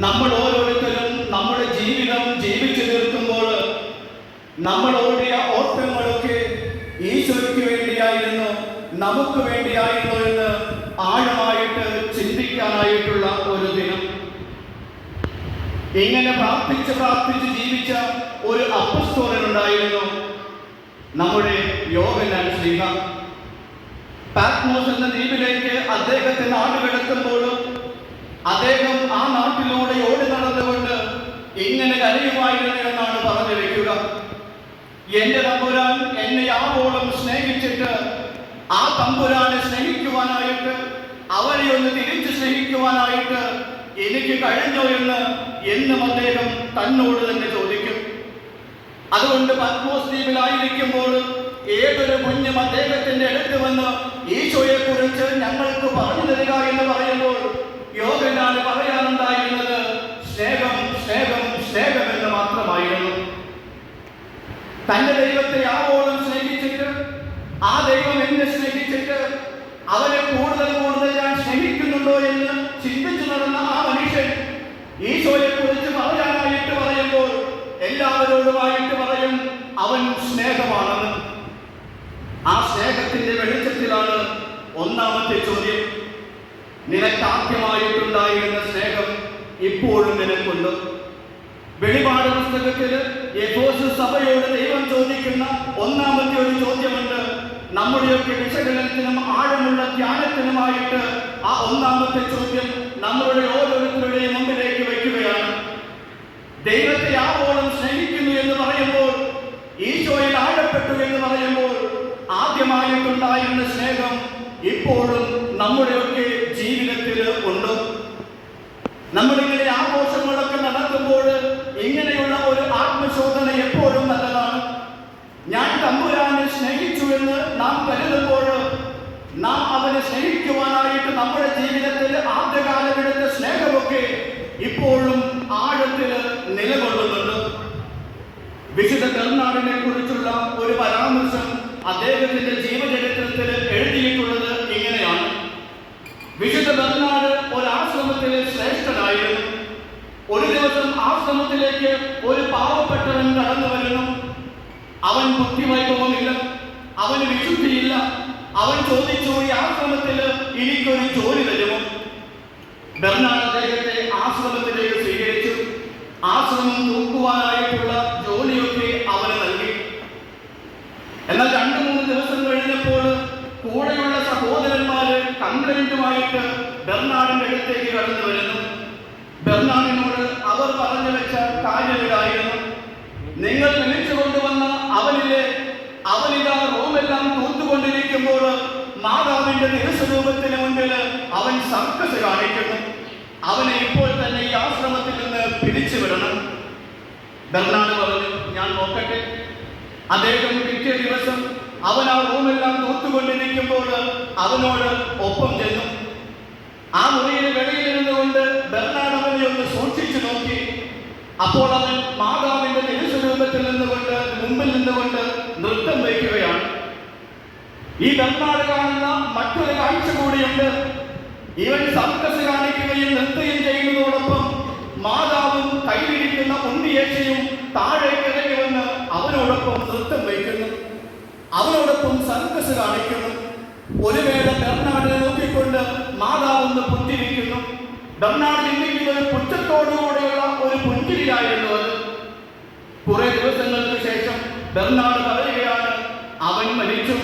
നമ്മൾ ഓരോരുത്തരും നമ്മുടെ ജീവിതം ജീവിച്ചു തീർക്കുമ്പോൾ നമ്മൾ ഓടിയ ഓട്ടങ്ങളൊക്കെ ഈശോയ്ക്ക് വേണ്ടിയായിരുന്നു, നമുക്ക് വേണ്ടിയായിരുന്നു എന്ന് ആഴമായിട്ട് ചിന്തിക്കാനായിട്ടുള്ള ഒരു ദിനം. ഇങ്ങനെ പ്രാർത്ഥിച്ച് ജീവിച്ച ഒരു അപ്പസ്തോലനുണ്ടായിരുന്നു, നമ്മുടെ യോഹന്നാൻ ശ്ലീഹ. പാത്മോസ് എന്ന ദ്വീപിലേക്ക് അദ്ദേഹത്തെ നാടുകടത്തുമ്പോഴും അദ്ദേഹം ആ നാട്ടിലൂടെ ഓടി നടന്നുകൊണ്ട് ഇങ്ങനെ കരയുമായിരുന്നു എന്നാണ് പറഞ്ഞു വെക്കുക. എന്റെ തമ്പുരാൻ എന്നെ ആവോളം സ്നേഹിച്ചിട്ട് ആ തമ്പുരാനെ സ്നേഹിക്കുവാനായിട്ട്, അവരെ ഒന്ന് തിരിച്ചു സ്നേഹിക്കുവാനായിട്ട് എനിക്ക് കഴിഞ്ഞോ എന്ന് എന്നും അദ്ദേഹം തന്നോട് തന്നെ ചോദിക്കും. അതുകൊണ്ട് പത്മോസ് ദ്വീപിലായിരിക്കുമ്പോൾ ഏതൊരു കുഞ്ഞും അദ്ദേഹത്തിന്റെ അടുത്ത് വന്ന് ഈശോയെ കുറിച്ച് ഞങ്ങൾക്ക് പറഞ്ഞു തരിക എന്ന് പറയുമ്പോൾ യോഹന്നാൻ പറയാനുണ്ടായിരുന്നത് സ്നേഹം, സ്നേഹം, സ്നേഹം എന്ന് മാത്രമായിരുന്നു. തന്റെ ദൈവത്തെ ആവോളം സ്നേഹിച്ചിട്ട്, ആ ദൈവം എന്നെ സ്നേഹിച്ചിട്ട് അവനെ കൂടുതൽ കൂടുതൽ ഞാൻ സ്നേഹിക്കുന്നുണ്ടോ എന്ന് ചിന്തിച്ചു നടന്ന ആ മനുഷ്യൻ ഈശോയെ കുറിച്ച് പറയാനായിട്ട് പറയുമ്പോൾ എല്ലാവരോടുമായിട്ട് പറയും അവൻ സ്നേഹമാണെന്ന്. ആ സ്നേഹത്തിന്റെ വെളിച്ചത്തിലാണ് ഒന്നാമത്തെ ചോദ്യം. നിനക്കാദ്യമായിട്ടുണ്ടായിരുന്ന സ്നേഹം ഇപ്പോഴും നിനക്കുണ്ട്. വെളിപാട് പുസ്തകത്തിൽ എഫേസസ് സഭയോട് ദൈവം ചോദിക്കുന്ന ഒന്നാമത്തെ ഒരു ചോദ്യമുണ്ട്. നമ്മുടെയൊക്കെ വിശകലനത്തിനും ആഴമുള്ള ധ്യാനത്തിനുമായിട്ട് ആ ഒന്നാമത്തെ ചോദ്യം നമ്മളുടെ ഓരോരുത്തരുടെയും മുമ്പിലേക്ക് വയ്ക്കുകയാണ്. ദൈവത്തെ ആവോളം സ്നേഹിക്കുന്നു എന്ന് പറയുമ്പോൾ, ഈശോയിൽ ആഴപ്പെട്ടു എന്ന് പറയുമ്പോൾ, ആദ്യമായിട്ടുണ്ടായിരുന്ന സ്നേഹം ഇപ്പോഴും നമ്മുടെയൊക്കെ ജീവിതത്തിൽ ഉണ്ട്. നമ്മളിങ്ങനെ ആഘോഷങ്ങളൊക്കെ നടത്തുമ്പോൾ ഇങ്ങനെയുള്ള ഒരു ആത്മശോധന എപ്പോഴും നല്ലതാണ്. ഞാൻ തമ്പുരാനെ സ്നേഹിച്ചു എന്ന് നാം കരുതുമ്പോൾ നാം അവനെ സ്നേഹിക്കുവാനായിട്ട് നമ്മുടെ ജീവിതത്തിൽ ആദ്യകാലമെടുത്ത സ്നേഹമൊക്കെ ഇപ്പോഴും ആഴത്തിൽ നിലകൊള്ളുന്നുണ്ട്. വിശുദ്ധ ബെർണാഡിനെ കുറിച്ചുള്ള ഒരു പരാമർശം അദ്ദേഹത്തിന്റെ ജീവചരിത്രത്തിൽ എഴുതിയിട്ടുള്ളത് ഇങ്ങനെയാണ്. വിശുദ്ധ ബെർണാഡ് ഒരു ആശ്രമത്തിലെ ശ്രേഷ്ഠനായിരുന്നു. ഒരു ദിവസം ആശ്രമത്തിലേക്ക് ഒരു പാവപ്പെട്ടവൻ കടന്നു വരുന്നു. അവൻ ബുദ്ധിവൈഭവമില്ല, അവന് വിശുദ്ധിയില്ല. അവൻ ചോദിച്ചു, ഈ ആശ്രമത്തിൽ എനിക്കൊരു ജോലി തരുമോ? ബെർണാഡ് അദ്ദേഹത്തെ ആശ്രമത്തിലേക്ക് സ്വീകരിച്ചു. ആശ്രമം തൂക്കുവാനായിട്ടുള്ള ജോലി ശിഷ്യരുമായിട്ട് ബെർണാഡിന്റെ അടുത്തേക്ക് കടന്നു വരുന്നു. ബെർണാഡിനോട് അവർ പറഞ്ഞു വെച്ച കാര്യമിതായിരുന്നു: നിങ്ങൾ വിളിച്ചു കൊണ്ടുവന്ന അവനിതാ റൂമെല്ലാം തൂത്തുകൊണ്ടിരിക്കുമ്പോൾ മാതാവിന്റെ തിരുസ്വരൂപത്തിന് മുൻപിൽ അവൻ സർക്കസ് കാണിക്കുന്നു. അവനെ ഇപ്പോൾ തന്നെ ഈ ആശ്രമത്തിൽ നിന്ന് പിരിച്ചുവിടണം. ബെർണാഡ് പറഞ്ഞു, ഞാൻ നോക്കട്ടെ. അദ്ദേഹം പിറ്റേ ദിവസം അവൻ ആ റൂമെല്ലാം തൂത്തുകൊണ്ടിരിക്കുമ്പോൾ അവനോട് ഒപ്പം ചെന്നു. ആ മുറിയിൽ വെളിയിൽ ഇരുന്നുകൊണ്ട് ബെർണാഡ് അവനെ ഒന്ന് സൂക്ഷിച്ചു നോക്കി. അപ്പോൾ അവൻ മാതാവിന്റെ തിരുസ്വരൂപത്തിൽ നിന്നുകൊണ്ട് മുമ്പിൽ നിന്നുകൊണ്ട് നൃത്തം വയ്ക്കുകയാണ്. ഈ ബെർണാഡ് കാണുന്ന മറ്റൊരു കാഴ്ച കൂടിയുണ്ട്. ഇവൻ സർക്കസ് കാണിക്കുകയും നൃത്തയും ചെയ്യുന്നതോടൊപ്പം മാതാവും കയ്യിലിരിക്കുന്ന ഉണ്ണിയേശയും താഴേക്ക് ഇറങ്ങി വന്ന് അവനോടൊപ്പം നൃത്തം വയ്ക്കുന്നു, അവനോടൊപ്പം സർക്കസ് കാണിക്കുന്നു. ഒരു വേള ബെർണാഡിനെ നോക്കിക്കൊണ്ട് മാതാവൊന്ന് പുഞ്ചിരിക്കുന്നു. ബെർണാഡ് ചിന്തിക്കുന്ന ഒരു പുച്ഛത്തോടുകൂടെയുള്ള ഒരു പുഞ്ചിരിയായിരുന്നു അത്. കുറെ ദിവസങ്ങൾക്ക് ശേഷം ബെർണാഡ് പറയുകയാണ്, അവൻ മരിച്ചു.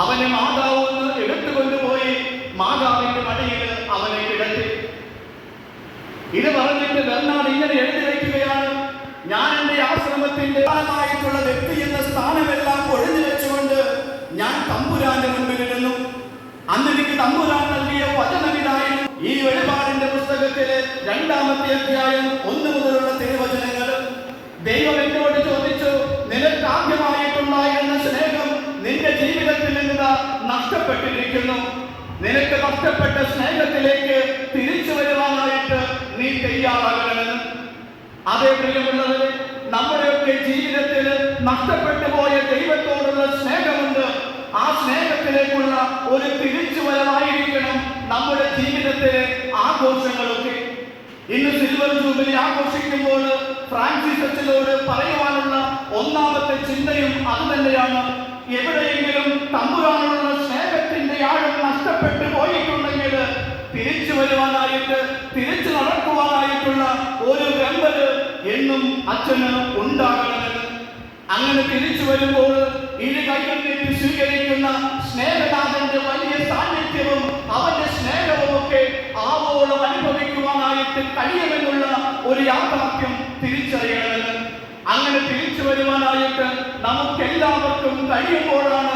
അവനെ മാതാവ് ഒന്ന് എടുത്തുകൊണ്ടുപോയി മാതാവിന്റെ മടിയിൽ അവനെ കിടത്തി. ഇത് പറഞ്ഞിട്ട് ബെർണാഡ് ഇങ്ങനെ എഴുതി വയ്ക്കുകയാണ്: ഞാൻ എന്റെ ആശ്രമത്തിന്റെ പ്രധാനമായിട്ടുള്ള വ്യക്തി എന്ന സ്ഥാനമെല്ലാം ഒഴിഞ്ഞു വെച്ചുകൊണ്ട് ഞാൻ തമ്പുരാന്റെ മുൻപിലിരുന്നു. അന്ന് എനിക്ക് തമ്പുരാൻ നൽകിയ വചനമിതായിരുന്നു. ഈ വെളിപാടിന്റെ പുസ്തകത്തിലെ 2-ാമത്തെ അധ്യായം 1 മുതലുള്ള തിരുവചനങ്ങൾ. ദൈവം എന്നോട് ചോദിച്ചു, നിനക്ക് ആദ്യമായിട്ടുണ്ടായിരുന്ന സ്നേഹം നിന്റെ ജീവിതത്തിൽ നിന്ന് നഷ്ടപ്പെട്ടിരിക്കുന്നു. നിനക്ക് നഷ്ടപ്പെട്ട സ്നേഹത്തിലേക്ക് തിരിച്ചു വരുവാനായിട്ട് നീ തയ്യാറാകണമെന്ന്. അതേ പ്രിയമുള്ളവരെ, നമ്മുടെയൊക്കെ ജീവിതത്തിൽ നഷ്ടപ്പെട്ടു പോയ ദൈവത്തോടുള്ള സ്നേഹമുണ്ട്. ആ സ്നേഹത്തിലേക്കുള്ള ഒരു തിരിച്ചുവരവായിരിക്കണം നമ്മുടെ ജീവിതത്തിലെ ആഘോഷങ്ങളൊക്കെ. ഇന്ന് സിൽവർ ജൂബിലി ആഘോഷിക്കുമ്പോൾ ഫ്രാൻസിസ് അച്ഛനോട് പറയുവാനുള്ള 1-ാമത്തെ ചിന്തയും അത് തന്നെയാണ്. എവിടെയെങ്കിലും തമ്പുരാനുള്ള സ്നേഹത്തിന്റെ ആഴം നഷ്ടപ്പെട്ടു പോയിട്ടുണ്ടെങ്കിൽ തിരിച്ചു വരുവാനായിട്ട്, തിരിച്ചു നടക്കുവാനായിട്ടുള്ള ഒരു വെമ്പല് എന്നും അച്ഛന് ഉണ്ടാകണമെന്ന്. അങ്ങനെ തിരിച്ചു വരുമ്പോൾ ഇരു കൈയിൽ നീട്ടി സ്വീകരിക്കുന്ന സ്നേഹനാഥന്റെ വലിയ സാന്നിധ്യവും അവന്റെ സ്നേഹവും ഒക്കെ ആവോളം അനുഭവിക്കുവാനായിട്ട് കഴിയുമെന്നുള്ള ഒരു യാഥാർത്ഥ്യം തിരിച്ചറിയണമെന്ന്. അങ്ങനെ തിരിച്ചു വരുവാനായിട്ട് നമുക്കെല്ലാവർക്കും കഴിയുമ്പോഴാണ്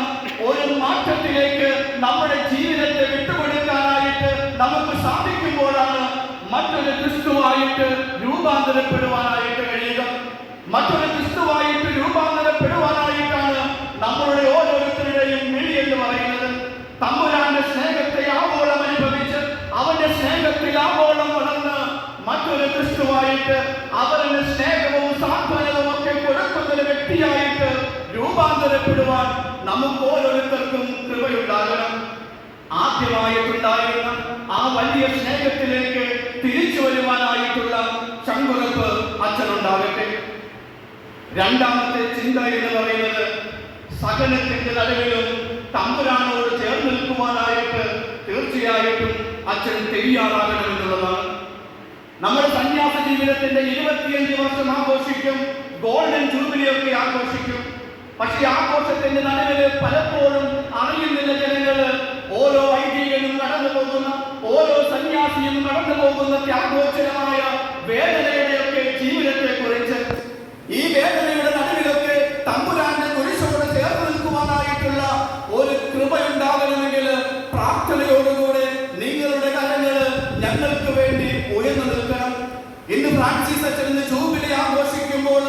ഒരു മാറ്റത്തിലേക്ക് നമ്മുടെ ജീവിതത്തെ വിട്ടുകൊടുക്കാനായിട്ട് നമുക്ക് സാധിക്കുമ്പോഴാണ് മറ്റൊരു ക്രിസ്തുവായിട്ട് രൂപാന്തരപ്പെടുവാനായിട്ട് കഴിയുക. മറ്റൊരു ക്രിസ്തുവായിട്ട് രൂപാന്തരപ്പെടുവാനായിട്ടാണ് നമ്മളുടെ ഓരോരുത്തരുടെയും വിളി എന്ന് പറയുന്നത്. തമ്പുരാന്റെ സ്നേഹത്തെ ആവോളം അനുഭവിച്ച് അവന്റെ സ്നേഹത്തിൽ ആവോളം വളർന്ന് മറ്റൊരു ക്രിസ്തുവായിട്ട് അവരുടെ സ്നേഹവും സാന്ത്വനവും ഒക്കെ കൊടുക്കുന്ന വ്യക്തിയായിട്ട് രൂപാന്തരപ്പെടുവാൻ നമുക്ക് ഓരോരുത്തർക്കും കൃപയുണ്ടാകണം. ആദ്യമായിട്ടുണ്ടായിരുന്ന ആ വലിയ സ്നേഹത്തിലേക്ക് തിരിച്ചു വരുവാനായിട്ടുള്ള ചങ്കുറപ്പ് അച്ഛനുണ്ടാകട്ടെ. 2-ാമത്തെ ചിന്ത എന്ന് പറയുന്നത്, സകലത്തിന്റെ നടുവിലും തമ്പുരാനോട് ചേർന്ന് നിൽക്കുവാനായിട്ട് തീർച്ചയായിട്ടും അച്ഛൻ തയ്യാറാകണമെന്നുള്ളതാണ്. നമ്മുടെ സന്യാസ ജീവിതത്തിന്റെ 25 വർഷം ആഘോഷിക്കും, ഗോൾഡൻ ജൂബിലി ഒക്കെ ആഘോഷിക്കും. പക്ഷെ ആഘോഷത്തിന്റെ നടുവില് പലപ്പോഴും അറിയുന്നില്ല ജനങ്ങള് ഓരോ ഐതിഹ്യനും കടന്നു പോകുന്ന, ഓരോ സന്യാസിയും കടന്നു പോകുന്ന ത്യാഗോച്ചരമായ വേദനയുടെയൊക്കെ ജീവിതത്തെ കുറിച്ച്. ഈ വേദനയുടെ നടുവിലൊക്കെ തമ്പുരാന്റെ കുരിശോട് ചേർന്ന് നിൽക്കുവാനായിട്ടുള്ള ഒരു കൃപയുണ്ടാകണമെങ്കിൽ പ്രാർത്ഥനയോടുകൂടെ നിങ്ങളുടെ കരങ്ങള് ഞങ്ങൾക്ക് വേണ്ടി ഉയർന്നു നിൽക്കണം. ഇന്ന് ഫ്രാൻസിസ് അച്ഛൻ ജൂബിലി ആഘോഷിക്കുമ്പോൾ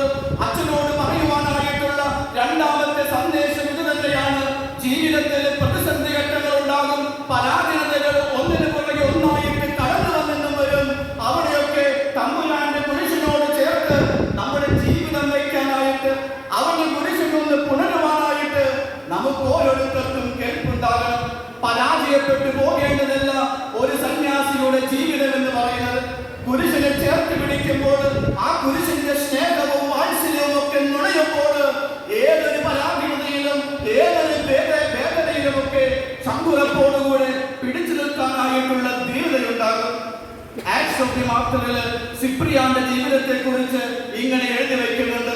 അച്ഛനോട് പറയുവാനായിട്ടുള്ള 2-ാമത്തെ സന്ദേശം ഇത് തന്നെയാണ്. ജീവിതത്തിൽ പ്രതിസന്ധി ഘട്ടങ്ങൾ ഉണ്ടാകും, പരാധീനതകൾ ഒന്നിനു പുറകെ ഒന്നായിട്ട് കടന്നു വന്നെന്നും വരും. അവിടെയൊക്കെ തമ്പുരാന്റെ കുരിശിനോട് ചേർത്ത് നമ്മുടെ ജീവിതം വയ്ക്കാനായിട്ട്, അവന്റെ കുരിശിനൊന്ന് പുണരുവാനായിട്ട് നമുക്ക് ഓരോരുത്തർക്കും കേൾപ്പുണ്ടാകണം. പരാജയപ്പെട്ടു പോകേണ്ടതല്ല ഒരു സന്യാസിയുടെ ജീവിതം എന്ന് പറയുന്നത്. കുരിശിനെ ചേർത്ത് പിടിക്കുമ്പോൾ ആ കുരിശിന്റെ സ്നേഹവും വാത്സല്യവും ഒക്കെ നുണയുമ്പോൾ ഏതൊരു പരാധീനതയിലും ഏതൊരു വേദനയിലുമൊക്കെ ചങ്കുറപ്പോടുകൂടെ പിടിച്ചു നിൽക്കാനായിട്ടുള്ള ധീരതയുണ്ടാകും. ആക്ട്സ് ഓഫ് ദി മാർട്ടിറിൽ സിപ്രിയാന്റെ ജീവിതത്തെ കുറിച്ച് ഇങ്ങനെ എഴുതി വയ്ക്കുന്നുണ്ട്.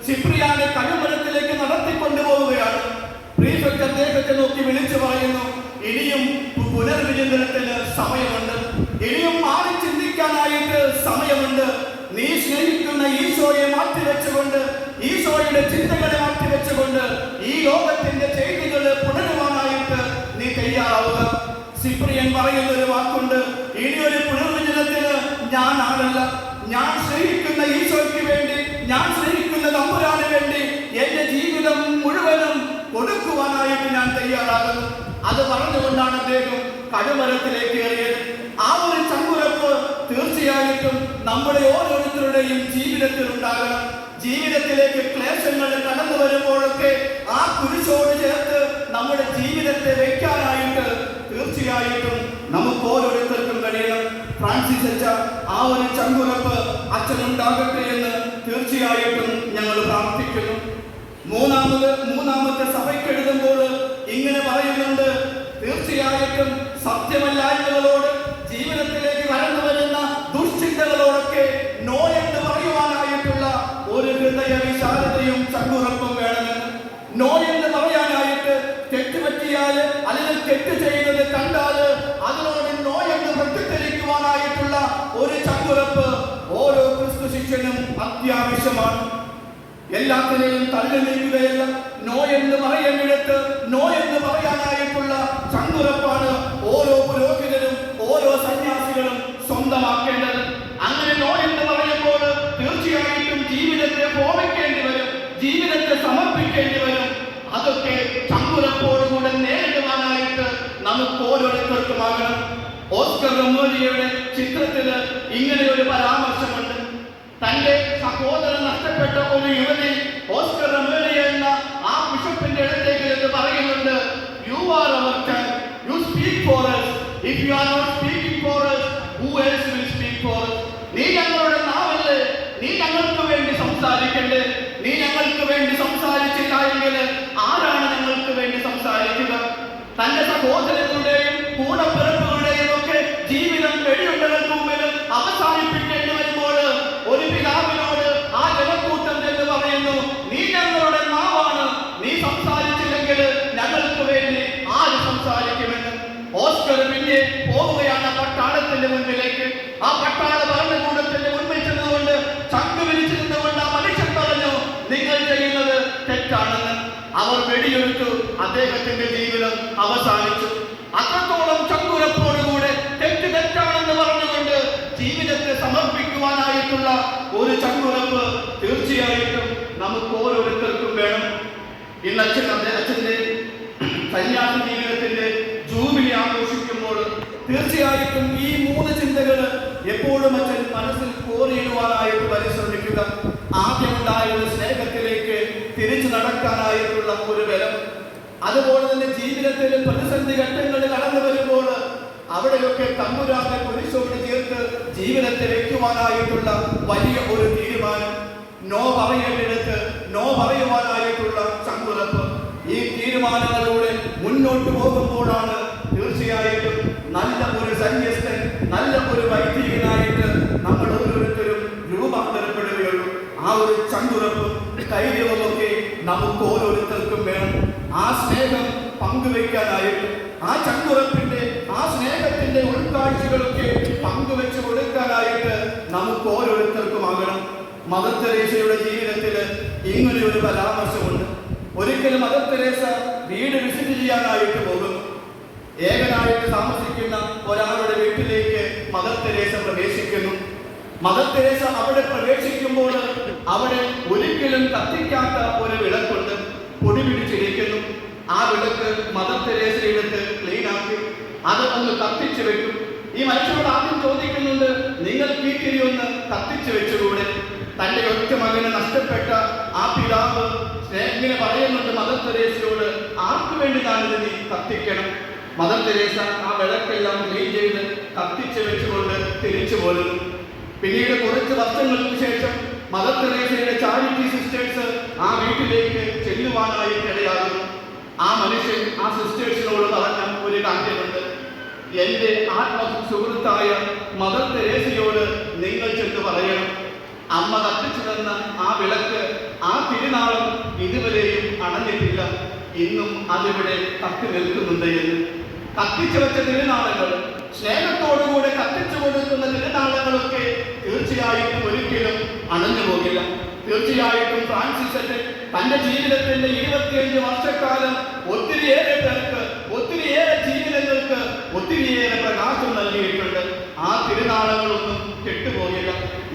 സിപ്രിയാനെ കഴുമരത്തിലേക്ക് നടത്തിക്കൊണ്ടുപോവുകയാണ്. പ്രീഫെക്ട് അദ്ദേഹത്തെ നോക്കി വിളിച്ചു പറയുന്നു, ഇനിയും പുനർവിചിന്തനത്തിന് സമയമുണ്ട്. ഇനിയും മാറി ചിന്തിക്കാനായിട്ട് സമയമുണ്ട്. നീ സ്നേഹിക്കുന്ന ഈശോയെ മാറ്റിവെച്ചുകൊണ്ട്, ഈശോയുടെ ചിന്തകളെ മാറ്റിവെച്ചുകൊണ്ട് ഈ ലോകത്തിന്റെ ചെയ്തികളെ പുനരുവാനായിട്ട് നീ തയ്യാറാവുക. സിപ്രിയൻ പറയുന്ന ഒരു വാക്കുണ്ട്, ഇനിയൊരു പുനർവിചിന്തനത്തിന് ഞാൻ ആളല്ല, ഞാൻ സ്നേഹിക്കുന്ന ഈശോയ്ക്ക് വേണ്ടി, ഞാൻ സ്നേഹിക്കുന്ന തമ്പുരാന് വേണ്ടി എന്റെ ജീവിതം മുഴുവനും കൊടുക്കുവാനായിട്ട് ഞാൻ തയ്യാറാകുന്നു. അത് പറഞ്ഞുകൊണ്ടാണ് അദ്ദേഹം കടുമരത്തിലേക്ക് കയറിയത്. ആ ഒരു ചങ്കുറപ്പ് തീർച്ചയായിട്ടും നമ്മുടെ ഓരോരുത്തരുടെയും ജീവിതത്തിൽ ഉണ്ടാകണം. ജീവിതത്തിലേക്ക് ക്ലേശങ്ങൾ കടന്നു വരുമ്പോഴൊക്കെ ആ കുരിശോട് ചേർത്ത് നമ്മുടെ ജീവിതത്തെ വെക്കാനായിട്ട് തീർച്ചയായിട്ടും നമുക്ക് ഓരോരുത്തർക്കും കഴിയണം. ഫ്രാൻസിസ് അച്ഛ ആ ഒരു ചങ്കുറപ്പ് അച്ഛനുണ്ടാകട്ടെ എന്ന് തീർച്ചയായിട്ടും ഞങ്ങൾ പ്രാർത്ഥിക്കുന്നു. മൂന്നാമത്തെ സഭയ്ക്ക് എഴുതുമ്പോൾ ഇങ്ങനെ പറയുന്നുണ്ട്, തീർച്ചയായിട്ടും സത്യമല്ലായ്മകളോട്, ജീവിതത്തിലേക്ക് കടന്നു വരുന്ന ദുശ്ചിന്തകളോടൊക്കെ നോ എന്ന് പറയുവാനായിട്ടുള്ള ഒരു ഹൃദയ വിശാലതയും ചങ്കുറപ്പും വേണമെന്ന്. നോ എന്ന് പറയാനായിട്ട് തെറ്റുപറ്റിയാല് അല്ലെങ്കിൽ തെറ്റ് ചെയ്യുന്നത് കണ്ടാല് അതിനോട് നോ എന്ന് പ്രത്യക്ഷരിക്കുവാനായിട്ടുള്ള ഒരു ചങ്കുറപ്പ് ഓരോ ക്രിസ്തു ശിഷ്യനും അത്യാവശ്യമാണ്. എല്ലാത്തിനെയും തള്ളി നീക്കുകയല്ല, നോ എന്ന് പറയേണ്ടിടത്ത് നോ എന്ന് പറയാനായിട്ടുള്ള ചങ്കുറപ്പാണ് ഓരോ പുരോഹിതരും ഓരോ സന്യാസികളും സ്വന്തമാക്കേണ്ടത്. അങ്ങനെ നോ എന്ന് പറയുമ്പോൾ തീർച്ചയായിട്ടും ജീവിതത്തെ ഹോമിക്കേണ്ടി വരും, ജീവിതത്തെ സമർപ്പിക്കേണ്ടി വരും. അതൊക്കെ ചങ്കുറപ്പോടുകൂടെ നേരിടുവാനായിട്ട് നമുക്ക് ഓരോരുത്തർക്കുമാകണം. ഓസ്കർ റൊമേലിയുടെ ചിത്രത്തില് ഇങ്ങനെ ഒരു പരാമർശമുണ്ട്. തന്റെ സഹോദരൻ നഷ്ടപ്പെട്ട ഒരു യുവതി ഓസ്കർ റൊമേലിയ എന്ന ആ ബിഷപ്പിന്റെ അടുത്തേക്ക് എന്ന് പറയുന്നുണ്ട്, you are our child, you speak for us. If you are not speaking for us, who else will speak for us? നീ ഞങ്ങളുടെ നാവല്ലേ, നീ ഞങ്ങൾക്ക് വേണ്ടി സംസാരിക്കണ്ടേ? നീ ഞങ്ങൾക്ക് വേണ്ടി സംസാരിച്ചില്ല എങ്കിൽ ആരാണ് ഞങ്ങൾക്ക് വേണ്ടി സംസാരിക്കുക? തന്റെ സഹോദരങ്ങളുടെയും കൂടപ്പിറപ്പുകളുടെയും ഒക്കെ ജീവിതം വെടിയുണ്ടകൾക്ക് മുമ്പിൽ അവസാനിപ്പിക്കേണ്ടി വരുമ്പോൾ ഒരു പിതാവിനോട് ആ ജനക്കൂട്ടം എന്ന് പറയുന്നു, നീ ഞങ്ങളുടെ നാവാണ്, നീ സംസാരിച്ചില്ലെങ്കിൽ ഞങ്ങൾക്ക് വേണ്ടി ആര് സംസാരിക്കുമെന്ന്. ഓസ്കർ പിന്നെ പോവുകയാണ് പട്ടാളത്തിന്റെ മുൻപിലേക്ക്. ആ പട്ടാള ഭരണകൂടത്തിന്റെ മുൻപിൽ ചെന്നുകൊണ്ട് ചങ്ക് വിരിച്ചു നിന്നുകൊണ്ട് ആ മനുഷ്യൻ പറഞ്ഞു, നിങ്ങൾ ചെയ്യുന്നത് തെറ്റാണെന്ന്. അവർ വെടിയെടുത്തു, അദ്ദേഹത്തിന്റെ ജീവിതം അവസാനിച്ചു. അത്രത്തോളം ചങ്കുറപ്പോടുകൂടെ തെറ്റ് തെറ്റാണെന്ന് പറഞ്ഞുകൊണ്ട് ജീവിതത്തെ സമർപ്പിക്കുവാനായിട്ടുള്ള ഒരു തീർച്ചയായിട്ടും നമുക്ക് ഓരോരുത്തർക്കും വേണം. ഇന്ന് അച്ഛന്റെ സന്യാസ ജീവിതത്തിന്റെ ജൂബിലി ആഘോഷിക്കുമ്പോൾ തീർച്ചയായിട്ടും ഈ 3 ചിന്തകൾ എപ്പോഴും അച്ഛൻ മനസ്സിൽ കോറിയിടുവാനായിട്ട് പരിശ്രമിക്കുക. ആദ്യമുണ്ടായിരുന്ന സ്നേഹത്തിലേക്ക് തിരിച്ചു നടക്കാനായിട്ടുള്ള ഒരു ബലം, അതുപോലെ തന്നെ ജീവിതത്തിലെ പ്രതിസന്ധി ഘട്ടങ്ങൾ കടന്നു വരുമ്പോൾ അവിടെയൊക്കെ തമ്പുരാനെ കുരിശോട് ചേർത്ത് ജീവിതത്തെ വെക്കുവാനായിട്ടുള്ള വലിയ ഒരു തീരുമാനം, നോ പറയേണ്ടിടത്ത് നോ പറയുവാനായിട്ടുള്ള ചങ്കുറപ്പ്. ഈ തീരുമാനങ്ങളിലൂടെ മുന്നോട്ട് പോകുമ്പോഴാണ് തീർച്ചയായിട്ടും നല്ല ഒരു സന്യസ്തൻ, നല്ല ഒരു വൈദികനായിട്ട് നമ്മൾ ഓരോരുത്തരും രൂപാന്തരപ്പെടുകയുള്ളൂ. ആ ഒരു ചങ്കുറപ്പും ധൈര്യവുമൊക്കെ നമുക്ക് ഓരോരുത്തർക്കും വേണം. ആ സ്നേഹം പങ്കുവെക്കാനായിട്ട്, ആ ചങ്കുറപ്പിന്റെ ആ സ്നേഹത്തിന്റെ ഉൾക്കാഴ്ചകളൊക്കെ പങ്കുവെച്ച് കൊടുക്കാനായിട്ട് നമുക്ക് ഓരോരുത്തർക്കുമാകണം. മദർ തെരേസയുടെ ജീവിതത്തിൽ ഇങ്ങനെ ഒരു പരാമർശമുണ്ട്. ഒരിക്കലും മദർ തെരേസ വീട് വിസിറ്റ് ചെയ്യാനായിട്ട് പോകുന്നു. ഏകനായിട്ട് താമസിക്കുന്ന ഒരാളുടെ വീട്ടിലേക്ക് മദർ തെരേസ പ്രവേശിക്കുന്നു. മദർ തെരേസ അവിടെ പ്രവേശിക്കുമ്പോൾ അവിടെ ഒരിക്കലും കത്തിക്കാത്ത ഒരു വിളക്കുണ്ട്, പൊടി പിടിച്ചിരിക്കുന്നു. ആ വിളക്ക് മദർ തെരേസ എടുത്ത് ക്ലീനാക്കി അത് ഒന്ന് കത്തിച്ചു വെക്കും. ഈ മനുഷ്യനോട് ആദ്യം ചോദിക്കുന്നുണ്ട്, നിങ്ങൾക്ക് ഈ തിരി ഒന്ന് കത്തിച്ചു വെച്ചുകൂടെ? തന്റെ ഒറ്റ മകന് നഷ്ടപ്പെട്ട ആ പിതാവ് ഇങ്ങനെ പറയുന്നുണ്ട് മദർ തെരേസയോട്, ആർക്കു വേണ്ടി ഞാനിത് നീ കത്തിക്കണം? മദർ തെരേസ ആ വിളക്കെല്ലാം ക്ലീൻ ചെയ്ത് കത്തിച്ചു വെച്ചുകൊണ്ട് തിരിച്ചു പോരുന്നു. പിന്നീട് കുറച്ച് വർഷങ്ങൾക്ക് ശേഷം മദർ തെരേസയുടെ ചാരിറ്റി സിസ്റ്റേഴ്സ് ആ വീട്ടിലേക്ക് ചെല്ലുവാനായി ഇടയാകുന്നു. ആ മനുഷ്യൻ ആ സിസ്റ്റേഴ്സിനോട് പറഞ്ഞ ഒരു കാര്യമുണ്ട്, എന്റെ സുഹൃത്തായ മദർ തെരേസയോട് നിങ്ങൾ ചെന്ന് പറയണം, അമ്മ കത്തിച്ചു തന്ന ആ വിളക്ക്, ആ തിരുനാളം ഇതുവരെയും അണഞ്ഞിട്ടില്ല, ഇന്നും അതിവിടെ കത്തി നിൽക്കുന്നുണ്ട് എന്ന്. കത്തിച്ചു വെച്ച തിരുനാളങ്ങൾ, സ്നേഹത്തോടുകൂടെ കത്തിച്ചു കൊടുക്കുന്ന തിരുനാളങ്ങളൊക്കെ തീർച്ചയായിട്ടും ഒരിക്കലും അണഞ്ഞു പോകില്ല. തീർച്ചയായിട്ടും ഫ്രാൻസിസ് അച്ഛൻ തന്റെ ജീവിതത്തിന്റെ 25 വർഷക്കാലം ഒത്തിരിയേറെ പേർക്ക്, ഒത്തിരിയേറെ ജീവിതങ്ങൾക്ക് ഒത്തിരിയേറെ പ്രകാശം നൽകിയിട്ടുണ്ട്. ആ തിരുനാളങ്ങളൊന്നും കെട്ടുപോകില്ല.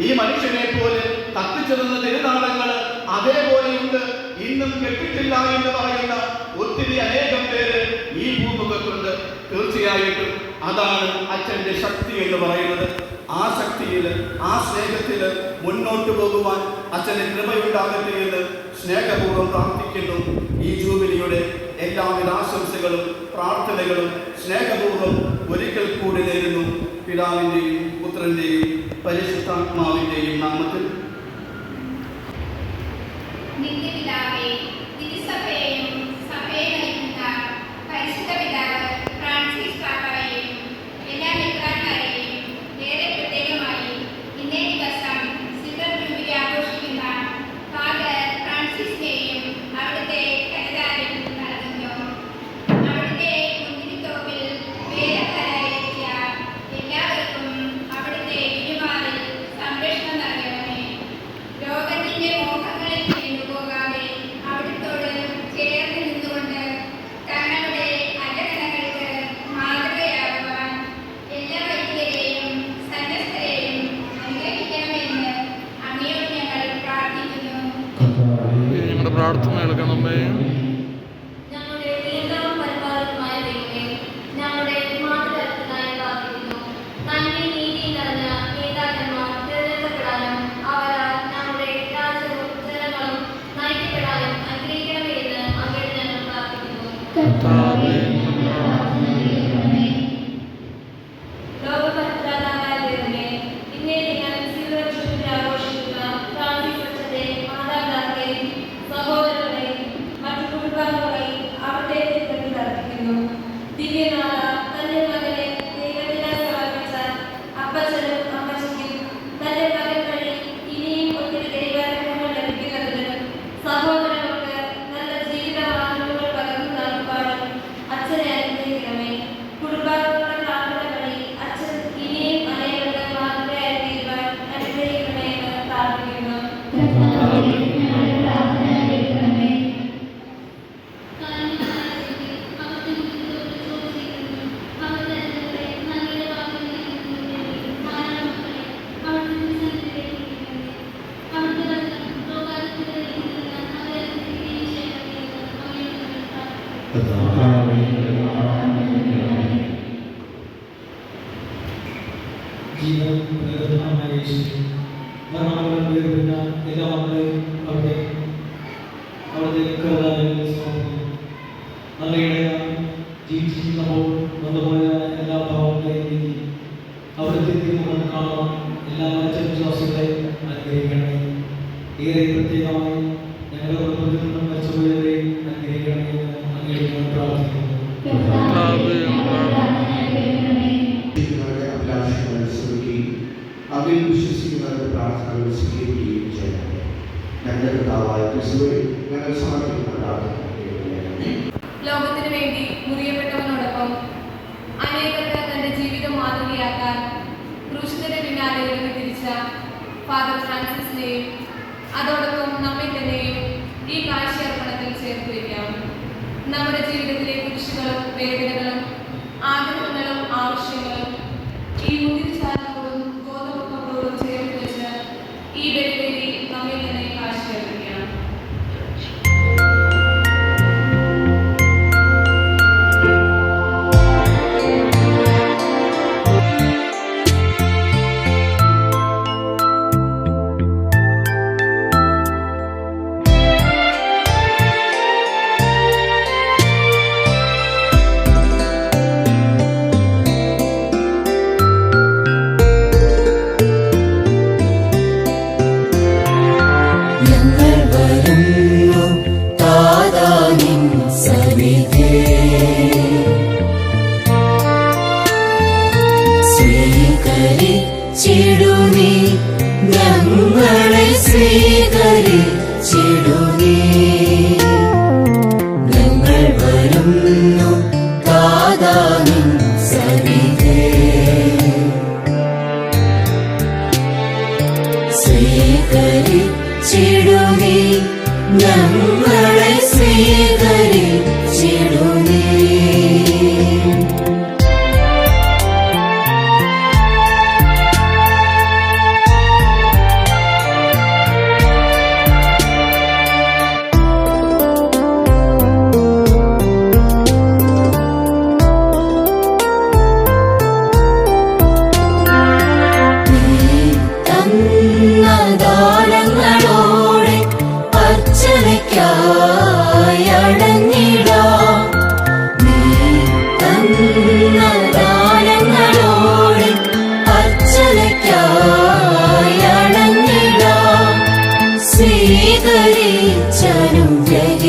ഈ മനുഷ്യനെ പോലെ കത്തിച്ചു നിന്ന തിരുനാളങ്ങൾ അതേപോലെയുണ്ട്. ഇന്നും കെട്ടിട്ടില്ല എന്ന് പറയുന്ന ഒത്തിരി അനേകം പേര് ഈ ഭൂമുഖത്തുണ്ട്. തീർച്ചയായിട്ടും അതാണ് അച്ഛന്റെ ശക്തി എന്ന് പറയുന്നത്. ആ ശക്തിയിൽ, ആ സ്നേഹത്തിൽ മുന്നോട്ട് പോകുവാൻ അച്ഛന് കൃപയുണ്ടാകട്ടെ എന്ന് സ്നേഹപൂർവ്വം പ്രാർത്ഥിക്കുന്നു. ഈ ജൂബിലിയുടെ എല്ലാവിധ ആശംസകളും പ്രാർത്ഥനകളും സ്നേഹപൂർവ്വം ഒരിക്കൽ കൂടി നേരുന്നു. പിതാവിൻ്റെയും പുത്രൻ്റെയും പരിശുദ്ധാത്മാവിൻ്റെയും നാമത്തിൽ. നിത്യപിതാവേ, തിരുസഭയെയും സഭയെ നയിക്കുന്ന പരിശുദ്ധ പിതാവ് ഫ്രാൻസിസ് പാപ്പായെയും എല്ലാ മിത്രന്മാരെയും ഏറെ പ്രത്യേകമായി ഇന്നേ ദിവസം സിൽവർ ജൂബിലി ആഘോഷിക്കുന്ന ഫാദർ ഫ്രാൻസിസിനെയും അവിടുത്തെ കരുതാരിൽ നടത്തുന്നു. അവിടുത്തെ മുന്തിരിത്തോപ്പിൽ വേലക്കാരായെത്തിയ എല്ലാവർക്കും അവിടുത്തെ ഇരുമാറിൽ സംരക്ഷണം നൽകണമേ. ലോകത്തിന്റെ മോഹങ്ങളിൽ വീണുപോകാതെ അവിടുത്തോട് ചേർന്ന് നിന്നുകൊണ്ട് തങ്ങളുടെ അജഗണങ്ങൾക്ക് മാതൃകയാകുവാൻ എല്ലാ വൈദ്യരെയും സന്യസ്തരെയും അനുഗ്രഹിക്കണമെന്ന് അങ്ങയോട് ഞങ്ങൾ പ്രാർത്ഥിക്കുന്നു. ഞങ്ങളുടെ പ്രാർത്ഥന കേൾക്കണമേ. ഞങ്ങളുടെ നിയന്ത്രണം പരിപാലനമായ ദൈവമേ, ഞങ്ങളുടെ മാതൃകത്തിനായി പ്രാർത്ഥിക്കുന്നു. നന്മയും നീതിയും നിറഞ്ഞ നേതാക്കന്മാർ തിരഞ്ഞെടുക്കപ്പെടാനും അവരാൽ നമ്മുടെ രാജ്യവും ജനങ്ങളും നയിക്കപ്പെടാനും അനുഗ്രഹിക്കണമേ എന്ന് അങ്ങയോട് ഞങ്ങൾ പ്രാർത്ഥിക്കുന്നു. ലോകപരിത്രാതാവായ ദൈവമേ, ഇന്നേ ദിനം സിൽവർ ജൂബിലി ആഘോഷിക്കുന്ന ഫ്രാൻസിസ് അച്ഛന്റെ മാതാപിതാക്കളെയും സഹോദരങ്ങളെയും മറ്റു കുടുംബാംഗങ്ങളെയും അവിടുത്തെ തിരുപ്പത്തിൽ അർപ്പിക്കുന്നു. ദിവ്യനാഥ, തന്റെ മകനെ ദൈവത്തിന് സമർപ്പിച്ച അപ്പച്ചനും അമ്മച്ചിക്കും തന്റെ മകൻ വഴി ഇനിയും ഒത്തിരി ദൈവാനുഗ്രഹങ്ങൾ ലഭിക്കുന്നതിന് സഹോദരങ്ങൾക്ക് നല്ല ജീവിത മാതൃകകൾ പകർന്നു നൽകുവാനും അച്ഛനെ അനുഗ്രഹിക്കണമേ. കുടുംബാംഗങ്ങളുടെ പ്രാർത്ഥന വഴി അച്ഛൻ ഇനിയും അനേകർക്ക് മാതൃകയായി തീരുവാൻ അനുഗ്രഹിക്കണമേ എന്ന് പ്രാർത്ഥിക്കുന്നു. ജീവൻ പ്രകൃതമായ യേശു മരണങ്ങളും വേർപിരിഞ്ഞ എല്ലാ മക്കളെയും അവിടുത്തെ കൃതാവിൽ സമർപ്പിക്കുന്നു. നല്ല ഇടയ ജീവിച്ചിരിക്കുമ്പോൾ വന്നുപോയ എല്ലാ ഭാവങ്ങളെയും നീക്കി അവിടുത്തെ തിരുമുഖം കാണുവാൻ എല്ലാ മരിച്ച വിശ്വാസികളെയും അനുഗ്രഹിക്കണമേ. ഏറെ പ്രത്യേകമായി ഞങ്ങളുടെ കുടുംബത്തിൽ നിന്നും മരിച്ചുപോയവരെയും അനുഗ്രഹിക്കണമേ എന്ന് അങ്ങയോട് ഞങ്ങൾ പ്രാർത്ഥിക്കുന്നു. അഭിലാഷങ്ങൾ ശ്രമിക്കുകയും അവയിൽ വിശ്വസിക്കുന്നവരുടെ പ്രാർത്ഥനകൾ സ്വീകരിക്കുകയും ചെയ്യണമേ. ഞങ്ങളുടെ കർത്താവായ ക്രിസ്തുവേ, ഞങ്ങൾ സമർപ്പിക്കുന്ന പ്രാർത്ഥന ലോകത്തിനു വേണ്ടി മുറിയപ്പെട്ടവനോടൊപ്പം അനേകർക്ക് തന്റെ ജീവിതം മാതൃകയാക്കാൻ ക്രൂശിതന്റെ പിന്നാലെ ഇറങ്ങി തിരിച്ച ഫാദർ ഫ്രാൻസിസിനെയും അതോടൊപ്പം നമ്മെ തന്നെയും ഈ കാഴ്ചയർപ്പണത്തിൽ ചേർത്ത് വയ്ക്കാം. നമ്മുടെ ജീവിതത്തിലെ കുരിശുകളും വേദനകളും ആഗ്രഹങ്ങളും ആവശ്യങ്ങളും ഈ മുന്തിരിച്ചാരത്തോടും ഗോതമ്പത്തോടും ചേർത്ത് വെച്ച് ഈ ബലിവേദി നമ്മെ തന്നെ കാഴ്ചയർപ്പിക്കാം. സ്വീകരിച്ചിടുമീ, ഞങ്ങളെ സ്വീകരിച്ചിടുമീ. ഞങ്ങൾ വരുന്നു താതാ.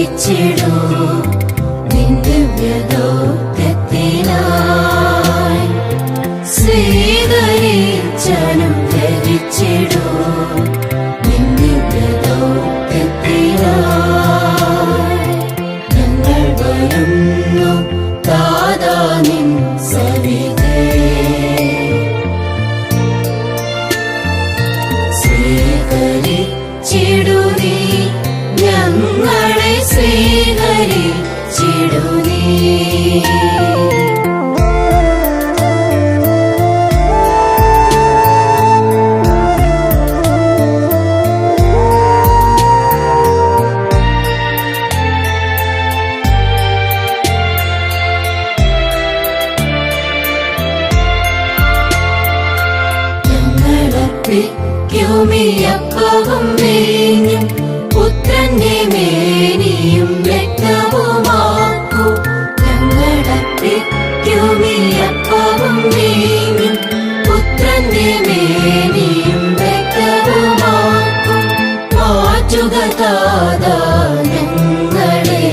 ധരിച്ചിടൂ നിൻ ദിവ്യദൗത്യത്തിനായി സ്വീകരിച്ചനും ധരിച്ചിടൂ നിൻ ദിവ്യദൗത്യത്തിനായി ഞങ്ങൾ വരുന്നു താതാ നിൻ സവിധേ സ്വീകരിച്ചിടൂ നീ ഞങ്ങളെ സ്വീകരിച്ചിടൂ നീ യപ്പവും വീഞ്ഞും പുത്രന്റെ മേനിയും രക്തവുമാക്കൂ ഞങ്ങളപ്പവും വീഞ്ഞും പുത്രന്റെ മേനിയും രക്തവുമാക്കും മാറ്റുക താതാ ഞങ്ങളെ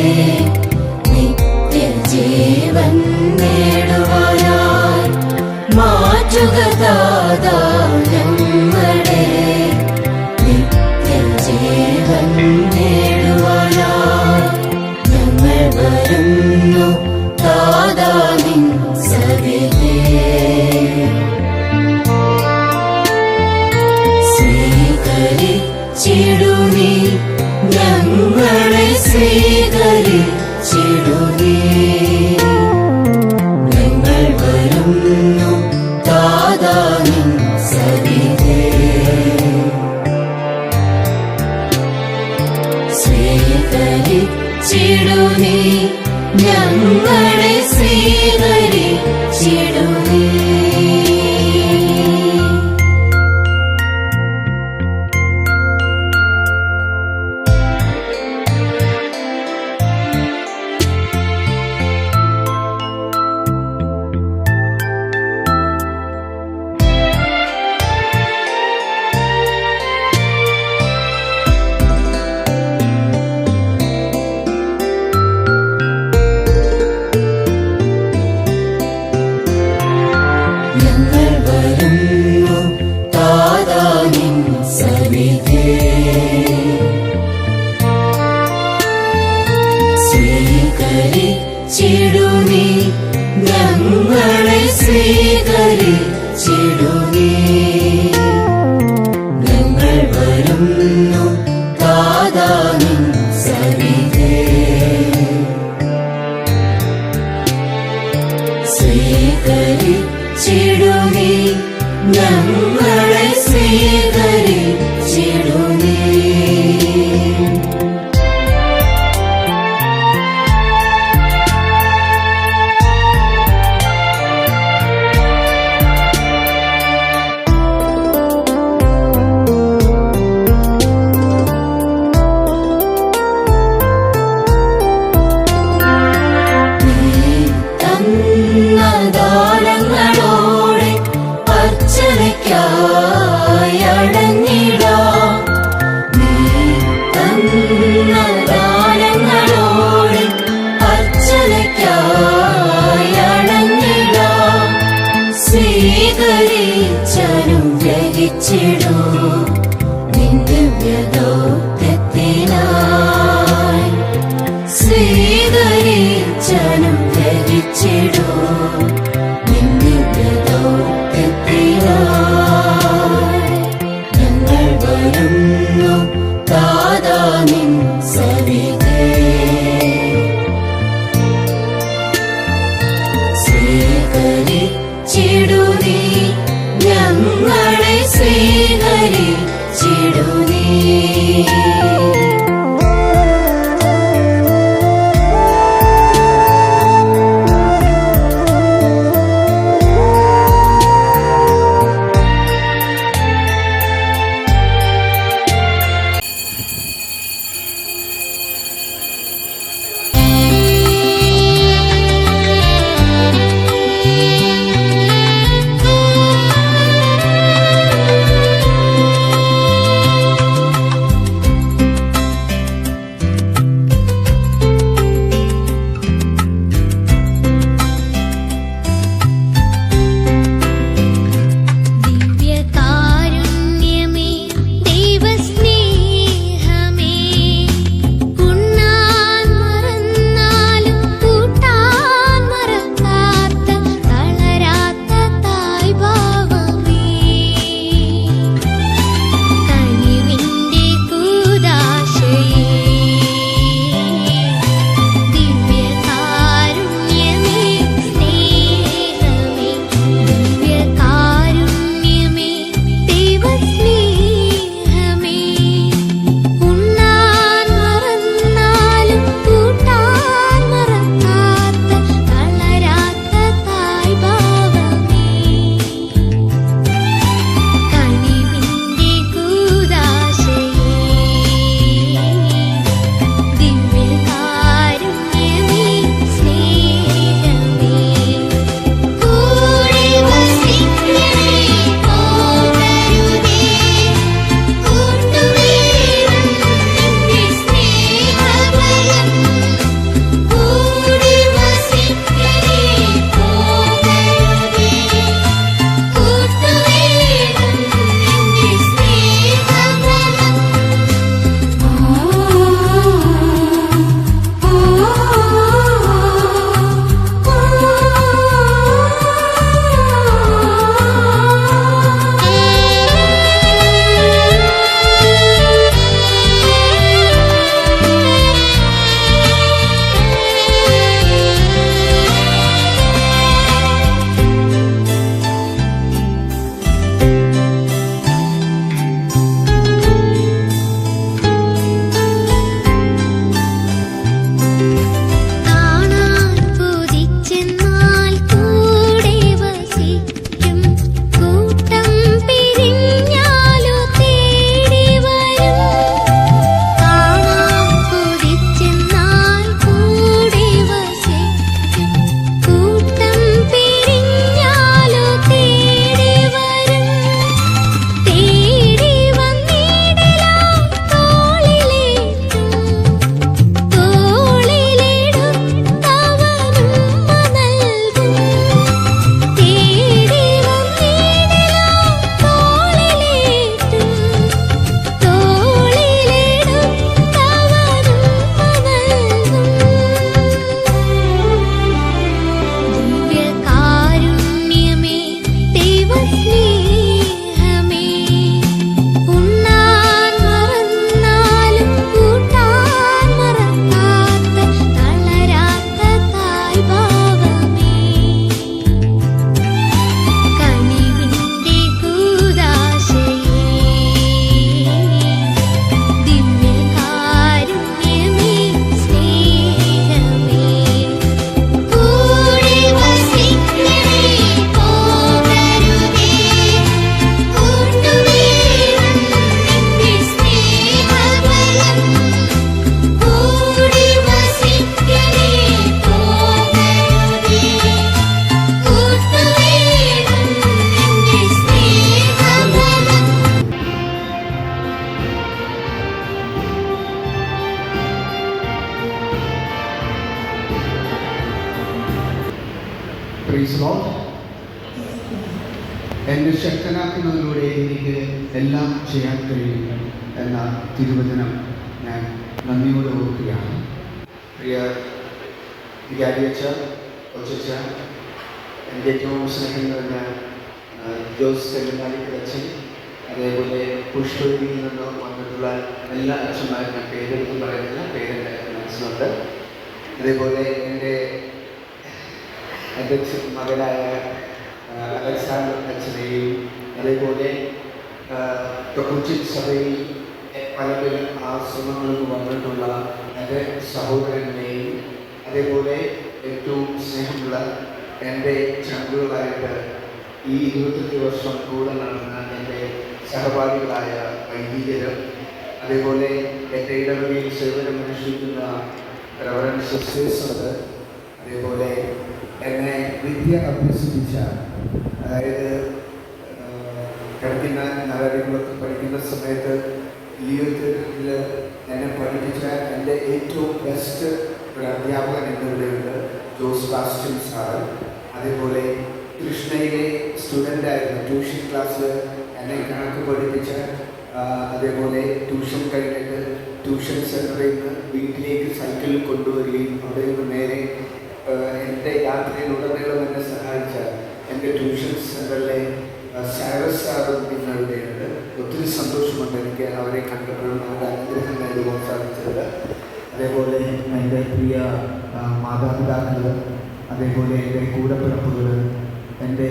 നിത്യജീവൻ നേടുവാനായി മാറ്റുക താതാ ഞങ്ങളെ നിത്യജീവൻ നേടുവാനായി ഞങ്ങൾ വരുന്നു താതാ നിൻ സവിധേ സ്വീകരിച്ചിടൂ നീ ഞങ്ങളെ സ്വീകരിച്ചിടൂ നീ ഞങ്ങൾ വരുന്നു താതാ നിൻ സവിധേ സ്വീകരിച്ചിടൂ നീ ഞങ്ങളെ സ്വീകരിച്ചിടൂ നീ ഞങ്ങൾ വരുന്നു താതാ നിൻ സവിധേ സ്വീകരിച്ചിടൂ നീ ഞങ്ങളെ സ്വീകരിച്ചിടൂ നീ ഞങ്ങൾ വരുന്നു താതാ നിൻ സവിധേ സ്വീകരിച്ചിടൂ നീ ഞങ്ങളെ സ്വീകരിച്ചിടൂ നീ ദാനങ്ങളോടെ അർച്ചനയ്ക്കായി അടഞ്ഞിടുന്നു പ്രൈസ് ലോർഡ്. എന്നെ ശക്തനാക്കുന്നതിലൂടെ എനിക്ക് എല്ലാം ചെയ്യാൻ കഴിയും എന്ന തിരുവചനം ഞാൻ നന്ദിയോടെ ഓർക്കുകയാണ്. പ്രിയ വികാരിയച്ച, ഒച്ചച്ച, എൻ്റെ ഏറ്റവും സ്നേഹം നിറഞ്ഞ ജോസ് തെലുങ്കാനിക്കച്ചൻ, അതേപോലെ പുഷ്പഗിരിയിൽ നിന്ന് വന്നിട്ടുള്ള എല്ലാ അച്ഛന്മാരും ഞാൻ പേരെടുത്ത് പറയുന്നില്ല, പേരെൻ്റെ മനസ്സിലുണ്ട്. അതേപോലെ എൻ്റെ മകനായ അലക്സാണ്ടർ അച്ഛനെയും, അതേപോലെ കൊച്ചിൻ സഭയിൽ പലരും ആശ്രമങ്ങൾക്ക് വന്നിട്ടുള്ള എൻ്റെ സഹോദരങ്ങളെയും, അതേപോലെ ഏറ്റവും സ്നേഹമുള്ള എൻ്റെ ചങ്കുകളായിട്ട് ഈ 25 വർഷം കൂടെ നടന്ന എൻ്റെ സഹപാഠികളായ വൈദികരും, അതേപോലെ എൻ്റെ ഇടവകയിൽ സേവനമനുഷ്ഠിക്കുന്ന റവറൻഡ് സിസ്റ്റേഴ്സ് ഉണ്ട്, അതേപോലെ എന്നെ വിദ്യ അഭ്യസിപ്പിച്ച, അതായത് കിടക്കുന്ന നഗരങ്ങളൊക്കെ പഠിക്കുന്ന സമയത്ത് ജീവിതത്തിൽ എന്നെ പഠിപ്പിച്ച എൻ്റെ ഏറ്റവും ബെസ്റ്റ് ഒരു അധ്യാപകൻ എന്നിവിടെയുണ്ട്, ജോസ് ബാസ്റ്റ്യൻ സാറ്. അതേപോലെ കൃഷ്ണയിലെ സ്റ്റുഡൻ്റായിരുന്നു, ട്യൂഷൻ ക്ലാസ്സിൽ എന്നെ കണക്ക് പഠിപ്പിച്ച, അതേപോലെ ട്യൂഷൻ കഴിഞ്ഞിട്ട് ട്യൂഷൻ സെൻ്ററിൽ നിന്ന് വീട്ടിലേക്ക് സൈക്കിളിൽ കൊണ്ടുവരികയും അവിടെ നിന്ന് നേരെ എൻ്റെ യാത്രയിലുടനീളം എന്നെ സഹായിച്ച എൻ്റെ ട്യൂഷൻ സെൻ്ററിലെ സാരസ് സാറും ഇന്നിവിടെയുണ്ട്. ഒത്തിരി സന്തോഷമുണ്ട് എനിക്ക് അവരെ കണ്ടപ്പോഴും അവരുടെ അനുഗ്രഹം നേടുവാൻ സാധിച്ചത്. അതേപോലെ എൻ്റെ പ്രിയ മാതാപിതാക്കൾ, അതേപോലെ എൻ്റെ കൂടപ്പിറപ്പുകൾ, എൻ്റെ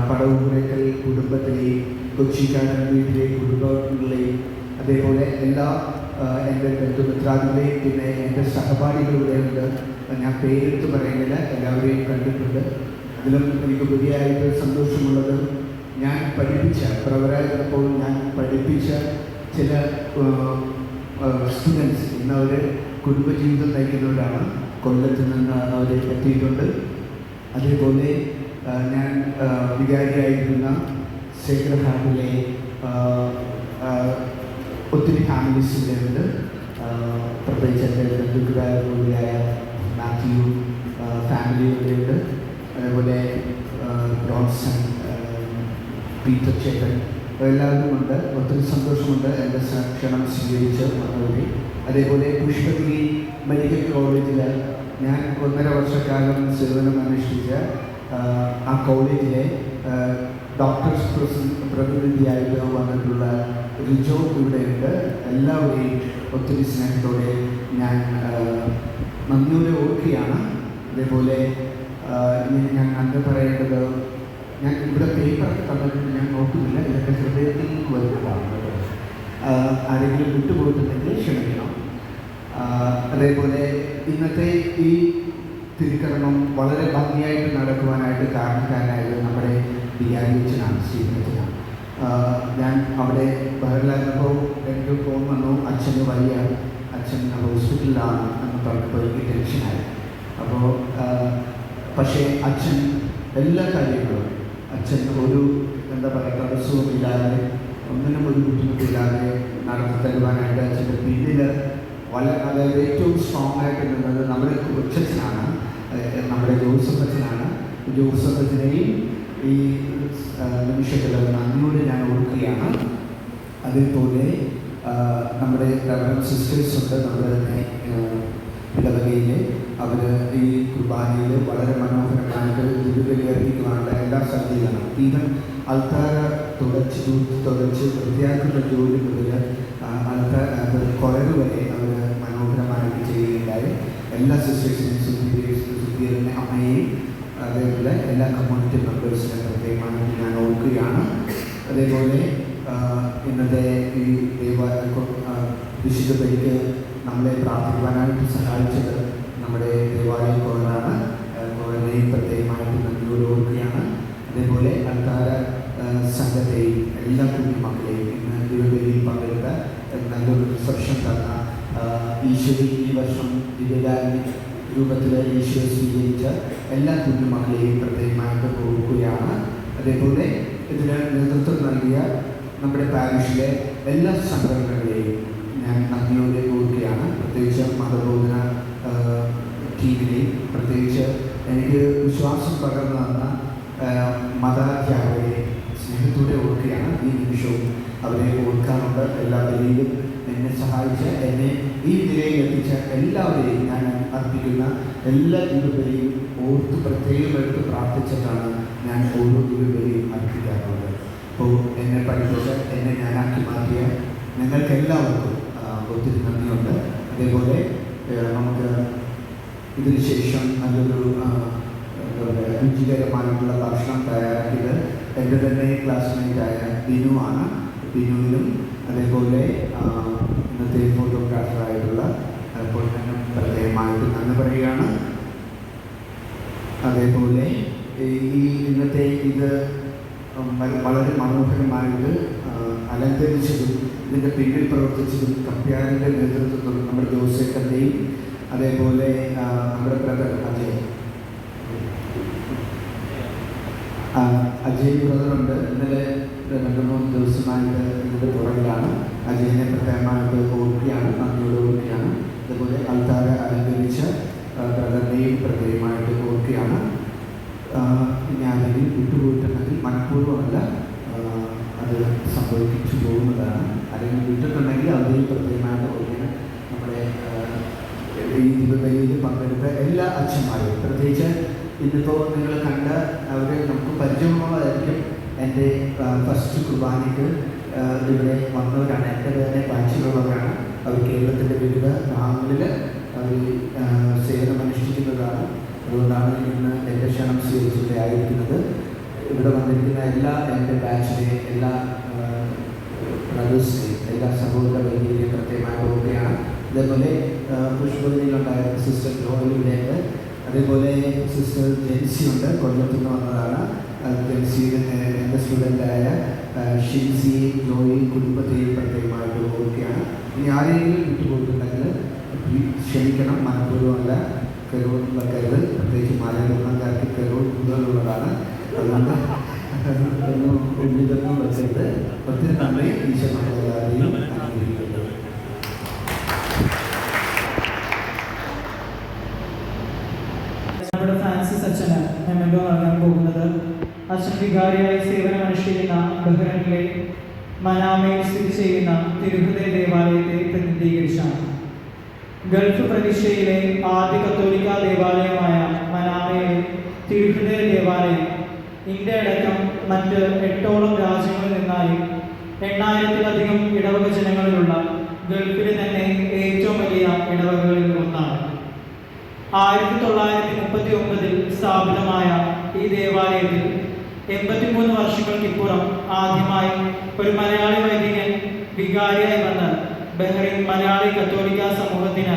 പടവുപുരക്കൽ കുടുംബത്തിലെയും കൊച്ചിക്കാരൻ വീട്ടിലെ കുടുംബങ്ങളെയും, അതേപോലെ എല്ലാ എൻ്റെ ബന്ധുമിത്രാദികളെയും, പിന്നെ എൻ്റെ സഹപാഠികളുടെയുണ്ട്. ഞാൻ പേരെടുത്ത് പറയുന്നില്ല, എല്ലാവരെയും കണ്ടിട്ടുണ്ട്. അതിലും എനിക്ക് പുതിയതായിട്ട് സന്തോഷമുള്ളത്, ഞാൻ പഠിപ്പിച്ച പ്രവരായിരുന്നപ്പോൾ ഞാൻ പഠിപ്പിച്ച ചില സ്റ്റുഡൻസ് ഇന്നവർ കുടുംബജീവിതം നയിക്കുന്നവരാണ്. കൊല്ലത്ത് നിന്ന് അവർ എത്തിയിട്ടുണ്ട്. അതേപോലെ ഞാൻ വികാരിയായിരുന്ന സേക്രഡ് ഹാർട്ടിലെ ഒത്തിരി ഫാമിലീസ് ഇവിടെയുണ്ട്. പ്രത്യേകിച്ച് എൻ്റെ ബന്ധുക്കളായ മാത്യു ഫാമിലി ഇവിടെയുണ്ട്. അതേപോലെ ജോൺസൺ, പീറ്റർ ചേട്ടൻ, എല്ലാവരും ഉണ്ട്. ഒത്തിരി സന്തോഷമുണ്ട് എൻ്റെ ക്ഷണം സ്വീകരിച്ച് വന്നവരെ. അതേപോലെ പുഷ്പഗിരി മെഡിക്കൽ കോളേജിൽ ഞാൻ 1.5 വർഷക്കാലം സേവനം അനുഷ്ഠിച്ച ആ കോളേജിലെ ഡോക്ടേഴ്സ് പ്രതിനിധിയായിട്ട് വന്നിട്ടുള്ള റിജോ ഇവിടെയുണ്ട്. എല്ലാവരെയും ഒത്തിരി സ്നേഹത്തോടെ ഞാൻ നന്ദിയോടെ ഓർക്കുകയാണ്. അതേപോലെ ഞാൻ നന്ദി പറയേണ്ടത്, ഞാൻ ഇവിടെ പേപ്പറൊക്കെ തന്നിട്ട് ഞാൻ നോക്കുന്നില്ല, ഇതൊക്കെ ഹൃദയത്തിൽ നിന്ന് വരുന്നതാണ്. ആരെങ്കിലും വിട്ടുപോയിട്ടുണ്ടെങ്കിൽ ക്ഷമിക്കണം. അതേപോലെ ഇന്നത്തെ ഈ തിരുക്കർമ്മം വളരെ ഭംഗിയായിട്ട് നടക്കുവാനായിട്ട് കാരണക്കാരനായത് നമ്മുടെ വികാരിയച്ഛനാണ്, ശ്രീധരച്ചനാണ്. ഞാൻ അവിടെ ബഹറിലായിരുന്നപ്പോൾ എനിക്ക് ഫോൺ വന്നു, അച്ഛന് വയ്യ, അച്ഛൻ ഹോസ്പിറ്റലിലാണ് എന്ന് പറഞ്ഞപ്പോൾ എനിക്ക് ടെൻഷനായി. അപ്പോൾ പക്ഷേ അച്ഛൻ എല്ലാ കാര്യങ്ങളും അച്ഛൻ ഒരു എന്താ പറയുക തടസ്സവുമില്ലാതെ ഒന്നിനും ഒരു ബുദ്ധിമുട്ടില്ലാതെ നടത്തി തരുവാനായിട്ട് അച്ഛൻ്റെ പിന്നിൽ അതായത് ഏറ്റവും സ്ട്രോങ് ആയിട്ട് നിന്നത് നമ്മുടെ കൊച്ചച്ഛനാണ്, നമ്മുടെ ജോസഫ് അച്ഛനാണ്. ജോസഫ് അച്ഛനെയും ഈ നിമിഷത്തിൽ നന്ദിയോടെ ഞാൻ ഓർക്കുകയാണ്. അതേപോലെ നമ്മുടെ റവറൻഡ് സിസ്റ്റേഴ്സ് ഉണ്ട് നമ്മുടെ തന്നെ ഇടവകയിൽ. അവർ ഈ കുർബാനയിൽ വളരെ മനോഹരമായിട്ട് ദുരിതീകരിക്കുവാനുള്ള എല്ലാ സജ്ജീകരണം, ഈവൻ ആൾക്കാർ തുടച്ച് വൃത്തിയാക്കുന്ന ജോലി മുതൽ ആൾക്കാർ കുറവ് വരെ അവർ മനോഹരമായിട്ട് ചെയ്യുകയുണ്ടായി. എല്ലാ സിസ്റ്റേഴ്സിനെയും സുധീരനെ അമ്മയെയും അതേപോലെ എല്ലാ കമ്മ്യൂണിറ്റി മെമ്പേഴ്സിനെ പ്രത്യേകമായിട്ട് ഞാൻ ഓർക്കുകയാണ്. അതേപോലെ ഇന്നത്തെ ഈ വിശുദ്ധ ബലിക്ക് നമ്മളെ പ്രാർത്ഥിക്കുവാനായിട്ട് സഹായിച്ചത് നമ്മുടെ ദേവാലയ കോളറാണ്. കോളറിനെയും പ്രത്യേകമായിട്ട് നന്ദിയോട് ഓർക്കുകയാണ്. അതേപോലെ അൽത്താര സംഘത്തെയും എല്ലാ കുഞ്ഞുമക്കളെയും ഇന്ന് ദിവബലിയിൽ പങ്കെടുത്ത നല്ലൊരു റിസപ്ഷൻ തന്ന ഈശ്വരി ഈ വർഷം ദിവ്യകാരുണ്യ രൂപത്തിൽ ഈശ്വര സ്വീകരിച്ച എല്ലാ കുഞ്ഞുമക്കളെയും പ്രത്യേകമായിട്ട് ഓർക്കുകയാണ്. അതേപോലെ ഇതിന് നേതൃത്വം നൽകിയ നമ്മുടെ പാരിഷിലെ എല്ലാ സംഘടനകളെയും ഞാൻ നന്ദിയോടെ ഓർക്കുകയാണ്. പ്രത്യേകിച്ച് മതബോധന ടീമിനെയും പ്രത്യേകിച്ച് എനിക്ക് വിശ്വാസം പകർന്നു തന്ന മതാധ്യാപകരെ സ്നേഹത്തോടെ ഓർക്കുകയാണ്. ഈ നിമിഷവും അവരെ ഓർക്കാറുണ്ട്. എല്ലാ നിലയിലും എന്നെ സഹായിച്ച, എന്നെ ഈ നിലയിൽ എത്തിച്ച എല്ലാവരെയും ഞാൻ അർപ്പിക്കുന്ന എല്ലാ ദിവ്യബലിയും ഓർത്ത് പ്രത്യേകം എടുത്ത് പ്രാർത്ഥിച്ചിട്ടാണ് ഞാൻ ഓരോ ദിവ്യബലിയും അർപ്പിക്കാറുള്ളത്. അപ്പോൾ എന്നെ പഠിപ്പിച്ച, എന്നെ ഞാനാക്കി മാറ്റിയ നിങ്ങൾക്കെല്ലാവർക്കും ഒത്തിരി നന്ദിയുണ്ട്. അതേപോലെ നമുക്ക് ഇതിന് ശേഷം നല്ലൊരു എന്താ പറയുക, രുചികരമായിട്ടുള്ള ഭക്ഷണം തയ്യാറാക്കിയത് എൻ്റെ തന്നെ ക്ലാസ്മേറ്റായ ബിനുവാണ്. ബിനുവിനും അതേപോലെ ഇന്നത്തെ ഫോട്ടോഗ്രാഫറായിട്ടുള്ള പൊന്നനും പ്രത്യേകമായിട്ട് നന്ദി പറയുകയാണ്. അതേപോലെ ഈ ഇന്നത്തെ ഇത് വളരെ മനോഹരമായിട്ട് അലങ്കരിച്ചതും ഇതിൻ്റെ പിന്നിൽ പ്രവർത്തിച്ചതും കപ്പ്യാരിൻ്റെ നേതൃത്വത്തിൽ നമ്മുടെ ജോസേക്കൻ്റെയും അതേപോലെ നമ്മുടെ ബ്രദർ അജയ് ബ്രദറുണ്ട്. ഇന്നലെ 2-3 ദിവസമായിട്ട് ഇതിൻ്റെ പുറകിലാണ്. അജയനെ പ്രത്യേകമായിട്ട് ഓർക്കുകയാണ്, നന്ദിയോട് ഓർക്കുകയാണ്. അതുപോലെ അൽത്താര അലങ്കരിച്ച ബ്രദറിനെയും പ്രത്യേകമായിട്ട് ഓർക്കുകയാണ്. ഇനി ആരെങ്കിലും വിട്ടുപോയിട്ടുണ്ടെങ്കിൽ മനഃപൂർവ്വമല്ല, അത് സംഭവിച്ചു പോകുന്നതാണ്. അല്ലെങ്കിൽ വിട്ടിട്ടുണ്ടെങ്കിൽ അവരെയും പ്രത്യേകമായിട്ട് ഓർക്കുകയാണ്. നമ്മുടെ ഈ ദിവ്യബലിയിൽ പങ്കെടുത്ത എല്ലാ അച്ഛന്മാരും, പ്രത്യേകിച്ച് ഇന്നിപ്പോൾ നിങ്ങൾ കണ്ട അവർ നമുക്ക് പരിചയമുള്ളതായിരിക്കും. എൻ്റെ ഫസ്റ്റ് കുർബാനയ്ക്ക് ഇവിടെ വന്നവരാണ്, എൻ്റെ തന്നെ ബാച്ചിലുള്ളവരാണ്. അവർ കേരളത്തിൻ്റെ വിവിധ ഭാഗങ്ങളിൽ അവർ സേവനമനുഷ്ഠിക്കുന്നതാണ്. അതുകൊണ്ടാണ് ഇന്ന് എൻ്റെ ക്ഷണം സ്വീകരിച്ചിട്ട് ആയിരിക്കുന്നത്. ഇവിടെ വന്നിരിക്കുന്ന എല്ലാ എൻ്റെ ബാച്ചിലെ എല്ലാ ബ്രദേഴ്സിനെയും, എല്ലാ സഹോദര വൈദ്യരെയും പ്രത്യേകമായി ഓർക്കുകയാണ്. അതേപോലെ പുഷ്പഗിരിയിലുണ്ടായിരുന്ന സിസ്റ്റർ ജോയിലുണ്ട്. അതേപോലെ സിസ്റ്റർ ജെൻസി ഉണ്ട്, കൊല്ലത്തു നിന്ന് വന്നതാണ്. ജെൻസിയുടെ എൻ്റെ സ്റ്റുഡൻ്റായ ഷിൻസി, ജോയി കുടുംബത്തെയും പ്രത്യേകമായിട്ട് ഓർക്കുകയാണ്. ഇനി ആരെങ്കിലും വിട്ടുപോയിട്ടുണ്ടെങ്കിൽ ക്ഷമിക്കണം, മനഃപൂർവ്വമല്ല. കരോൾ വെക്കരുത്, പ്രത്യേകിച്ച് മാലകാർക്ക് കരോൾ കൂടുതലുള്ളതാണ്. അതുകൊണ്ട് ഒന്നും ഉള്ളിതൊന്നും വെക്കരുത്. ഒത്തിരി നന്ദി. ഈശോ നമ്മളെല്ലാവരെയും അനുഗ്രഹിക്കുന്നത്. നമ്മുടെ ഫ്രാൻസിസ് അച്ഛന് മെമ്മന്റോ നൽകാൻ പോകുന്നത് അച്ഛൻ വികാരിയായി സേവനമനുഷ്ഠിക്കുന്ന ബഹ്റൈനിലെ മനാമയിൽ സ്ഥിതി ചെയ്യുന്ന തിരുഹൃദയ ദേവാലയത്തെ പ്രതിനിധീകരിച്ചാണ്. ഗൾഫ് പ്രവിശ്യയിലെ ആദ്യ കത്തോലിക്ക ദേവാലയമായ മനാമയിലെ തിരുഹൃദയ ദേവാലയം ഇന്ത്യ അടക്കം മറ്റ് 8ഓളം രാജ്യങ്ങളിൽ നിന്നായി 8000-ലധികം ഇടവക ജനങ്ങളിലുള്ള ഗൾഫിലെ തന്നെ ഏറ്റവും വലിയ ഇടവകകളിൽ ഒന്നാണ്. 1939 സ്ഥാപിതമായ ഈ ദേവാലയത്തിൽ 83 വർഷങ്ങൾക്കിപ്പുറം ആദ്യമായി ഒരു മലയാളി വൈദികൻ വികാരിയായി വന്ന് ബഹ്റൈൻ മലയാളി കത്തോലിക്ക സമൂഹത്തിന്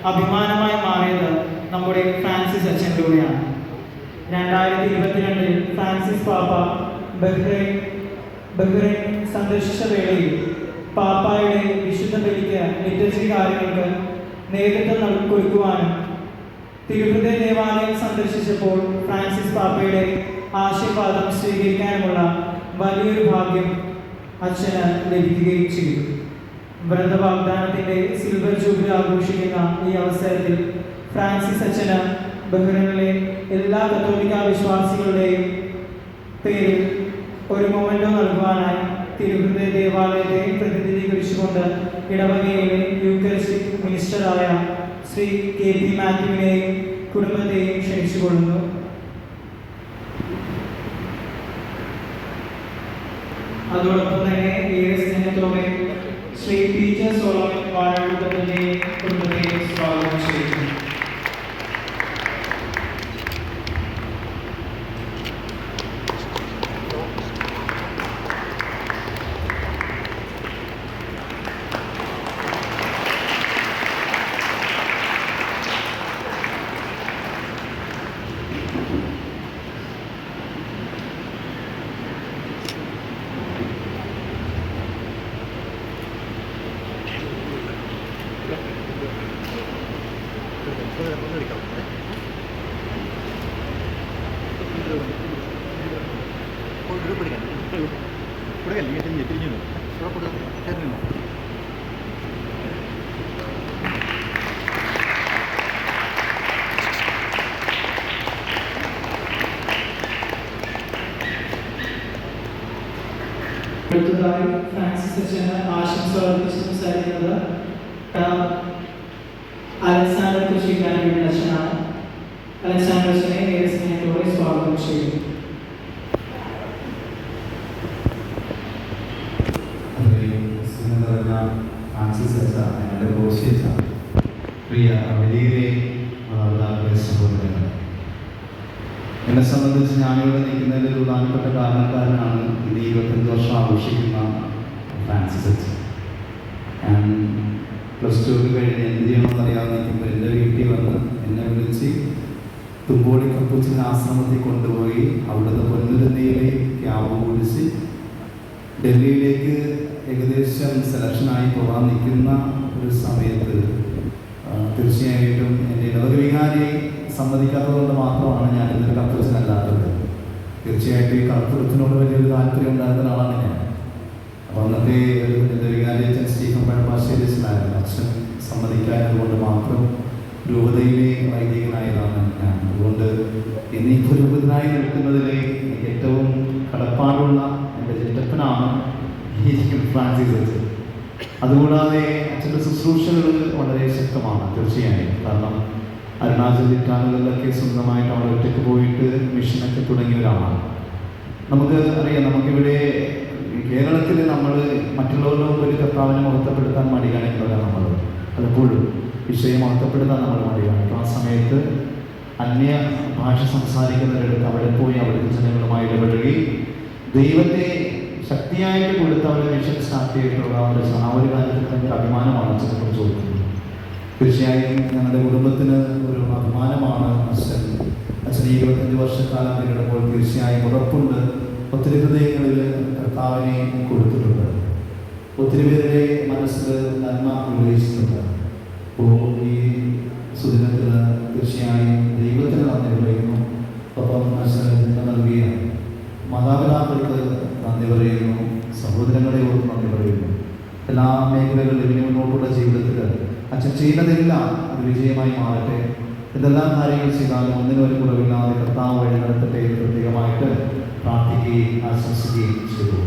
അഭിമാനമായി മാറിയത് നമ്മുടെ ഫ്രാൻസിസ് അച്ഛനിലൂടെയാണ്. 2022 ഫ്രാൻസിസ് പാപ്പ ബഹ്റൈൻ സന്ദർശിച്ച വേളയിൽ പാപ്പായുടെ വിശുദ്ധ ബലിക്ക് ലിറ്റർജി കാര്യങ്ങൾക്ക് നേതൃത്വം കൊടുക്കുവാനും തിരുഹൃദയ ദേവാലയം സന്ദർശിച്ചപ്പോൾ ഫ്രാൻസിസ് പാപ്പയുടെ ആശീർവാദം സ്വീകരിക്കാനുമുള്ള വലിയൊരു ഭാഗ്യം അച്ഛന് ലഭിക്കുകയും ചെയ്തു. വ്രതവാഗ്ദാനത്തിൻ്റെ സിൽവർ ജൂബിലി ആഘോഷിക്കുന്ന ഈ അവസരത്തിൽ ഫ്രാൻസിസ് അച്ഛന് ബഹ്റൈനിലെ എല്ലാ കത്തോലിക്ക വിശ്വാസികളുടെയും പേരിൽ ഒരു മൊമെന്റോ നൽകുവാനായി തിരുഹൃദയ ദേവാലയത്തെ പ്രതിനിധീകരിച്ചുകൊണ്ട് ഇടവകയിലെ യൂക്കറിസ്റ്റിക് മിനിസ്റ്ററായ ശ്രീ KP മാത്യുവിനെയും കുടുംബത്തെയും ക്ഷണിച്ചുകൊള്ളുന്നു. അതോടൊപ്പം തന്നെ ഏറെ സ്നേഹത്തോടെ ശ്രീ പീറ്റർ സോളമൻ വാഴക്കുളത്തിൻ്റെയും കുടുംബത്തെയും സ്വാഗതം ചെയ്യുന്നു. അടുത്തതായി ഫ്രാൻസിസ് അച്ഛന് ആശംസ അർപ്പിച്ച് സംസാരിക്കുന്നത് അലക്സാണ്ടർ കൃഷിക്കാരുടെ അച്ഛനാണ്. അലക്സാണ്ടർ അച്ഛനെ ഏറെ സ്നേഹത്തോടെ സ്വാഗതം ചെയ്യുന്നു. ഫ്രാൻസിസ് അച്ഛ, ഞങ്ങളുടെ റോസി അച്ഛ, പ്രിയ വലിയ മാതാപിതാക്കളെ സഹോദരങ്ങൾ, എന്നെ സംബന്ധിച്ച് ഞാനിവിടെ നിൽക്കുന്നതിൽ ഒരു പ്രധാനപ്പെട്ട കാരണക്കാരനാണ് ഇത് 25 വർഷം ആഘോഷിക്കുന്ന ഫ്രാൻസിസ് അച്ഛ. ഞാൻ +2 കഴിഞ്ഞ് എന്ത് ചെയ്യണമെന്ന് അറിയാതെ നിൽക്കുമ്പോൾ എൻ്റെ വീട്ടിൽ വന്ന് എന്നെ വിളിച്ച് തുമ്പോളി കപ്പൂച്ചിൻ ആശ്രമത്തിൽ കൊണ്ടുപോയി അവിടുത്തെ പൊന്നുരുന്നയിലെ ക്യാബ് ഓടിച്ച് ഡൽഹിയിലേക്ക് ഏകദേശം സെലക്ഷനായി പോകാൻ നിൽക്കുന്ന ഒരു സമയത്ത് തീർച്ചയായിട്ടും എൻ്റെ ഇടവക വികാരി സമ്മതിക്കാത്തതുകൊണ്ട് മാത്രമാണ് ഞാൻ ഇന്നൊരു കപ്പൂച്ചനല്ലാത്തത്. തീർച്ചയായിട്ടും ഈ കപ്പൂച്ചനോട് വലിയൊരു താല്പര്യം ഉണ്ടായിരുന്ന ആളാണ് ഞാൻ. അപ്പോൾ അന്നത്തെ എൻ്റെ വികാരി അച്ഛൻ സ്റ്റീഫൻ പഴപ്പാശ്ശേരി അച്ഛനായിരുന്നു. അച്ഛൻ സമ്മതിക്കാത്തതുകൊണ്ട് മാത്രം രൂപതയിലെ വൈദികനായതാണ് ഞാൻ. അതുകൊണ്ട് ഇന്നിപ്പോൾ രൂപതനായി നിൽക്കുന്നതിൽ എനിക്ക് ഏറ്റവും കടപ്പാടുള്ള എൻ്റെ ചിറ്റപ്പനാണ് ഈ ഫ്രാൻസിസ് അച്ഛൻ. അതുകൂടാതെ അച്ഛൻ്റെ ശുശ്രൂഷകൾ വളരെ ശക്തമാണ് തീർച്ചയായും. കാരണം അരുണാചൽ ഇറ്റാനുകളിലൊക്കെ സ്വന്തമായിട്ട് അവിടെ ഒറ്റയ്ക്ക് പോയിട്ട് മിഷനൊക്കെ തുടങ്ങിയവരാണ്. നമുക്ക് അറിയാം, നമുക്കിവിടെ കേരളത്തിൽ നമ്മൾ മറ്റുള്ളവരുടെ മുമ്പിൽ കർത്താവിനെ മഹത്വപ്പെടുത്താൻ മടി കാണിക്കുന്നവരാണ്. നമ്മൾ പലപ്പോഴും വിഷയം മഹത്വപ്പെടുത്താൻ നമ്മൾ മടി കാണിക്കും. ആ സമയത്ത് അന്യ ഭാഷ സംസാരിക്കുന്നവരെടുത്ത് അവിടെ പോയി അവിടുത്തെ ജനങ്ങളുമായി ഇടപെടുകയും ദൈവത്തെ ശക്തിയായിട്ട് കൊടുത്ത് അവരെ മിഷൻ സ്റ്റാർട്ട് ചെയ്തിട്ടുള്ള ആ ഒരു കാര്യത്തിൽ തന്നെ അഭിമാനമാണ് അച്ഛനെ ചോദിക്കുന്നത്. തീർച്ചയായും ഞങ്ങളുടെ കുടുംബത്തിന് ഒരു അഭിമാനമാണ് അച്ഛൻ. അച്ഛന് 25 വർഷക്കാലം പിന്നിടുമ്പോൾ തീർച്ചയായും ഉറപ്പുണ്ട് ഒത്തിരി ഹൃദയങ്ങളിൽ കർത്താവിനെ കൊടുത്തിട്ടുണ്ട്, ഒത്തിരി പേരുടെ മനസ്സിൽ നന്മ ഉന്നയിച്ചിട്ടുണ്ട്. അപ്പോൾ ഈ സുദിനത്തിൽ തീർച്ചയായും ദൈവത്തിന് നന്ദി പറയുന്നു. ഒപ്പം അച്ഛന് നൽകിയ മാതാപിതാക്കൾക്ക് നന്ദി പറയുന്നു, സഹോദരങ്ങളെ ഓർത്ത് നന്ദി പറയുന്നു. എല്ലാ മേഖലകളിലും ഇനി മുന്നോട്ടുള്ള ജീവിതത്തിൽ അച്ഛൻ ചെയ്യുന്നതെല്ലാം അത് വിജയമായി മാറട്ടെ. എന്തെല്ലാം കാര്യങ്ങൾ ചെയ്താലും ഒന്നിനും ഒരു കുറവില്ലാതെ കർത്താവ് വഴി നടത്തട്ടെ എന്ന് പ്രത്യേകമായിട്ട് പ്രാർത്ഥിക്കുകയും ആശംസിക്കുകയും ചെയ്തു.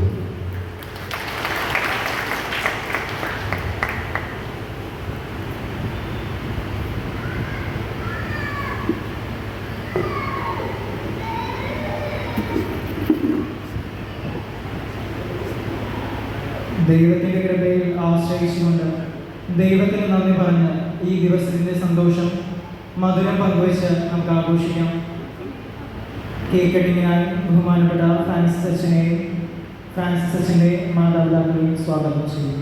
ദൈവത്തിൻ്റെ കൃപയിൽ ആശ്രയിച്ചുകൊണ്ട് ദൈവത്തിന് നന്ദി പറഞ്ഞ് ഈ ദിവസത്തിൻ്റെ സന്തോഷം മധുരം പങ്കുവച്ച് നമുക്ക് ആഘോഷിക്കാം. കേക്ക് കട്ടിങ്ങിനായി ബഹുമാനപ്പെട്ട ഫ്രാൻസിസ് അച്ഛനെയും ഫ്രാൻസിസ് അച്ഛൻ്റെ മാതാപിതാക്കളെയും സ്വാഗതം ചെയ്യും.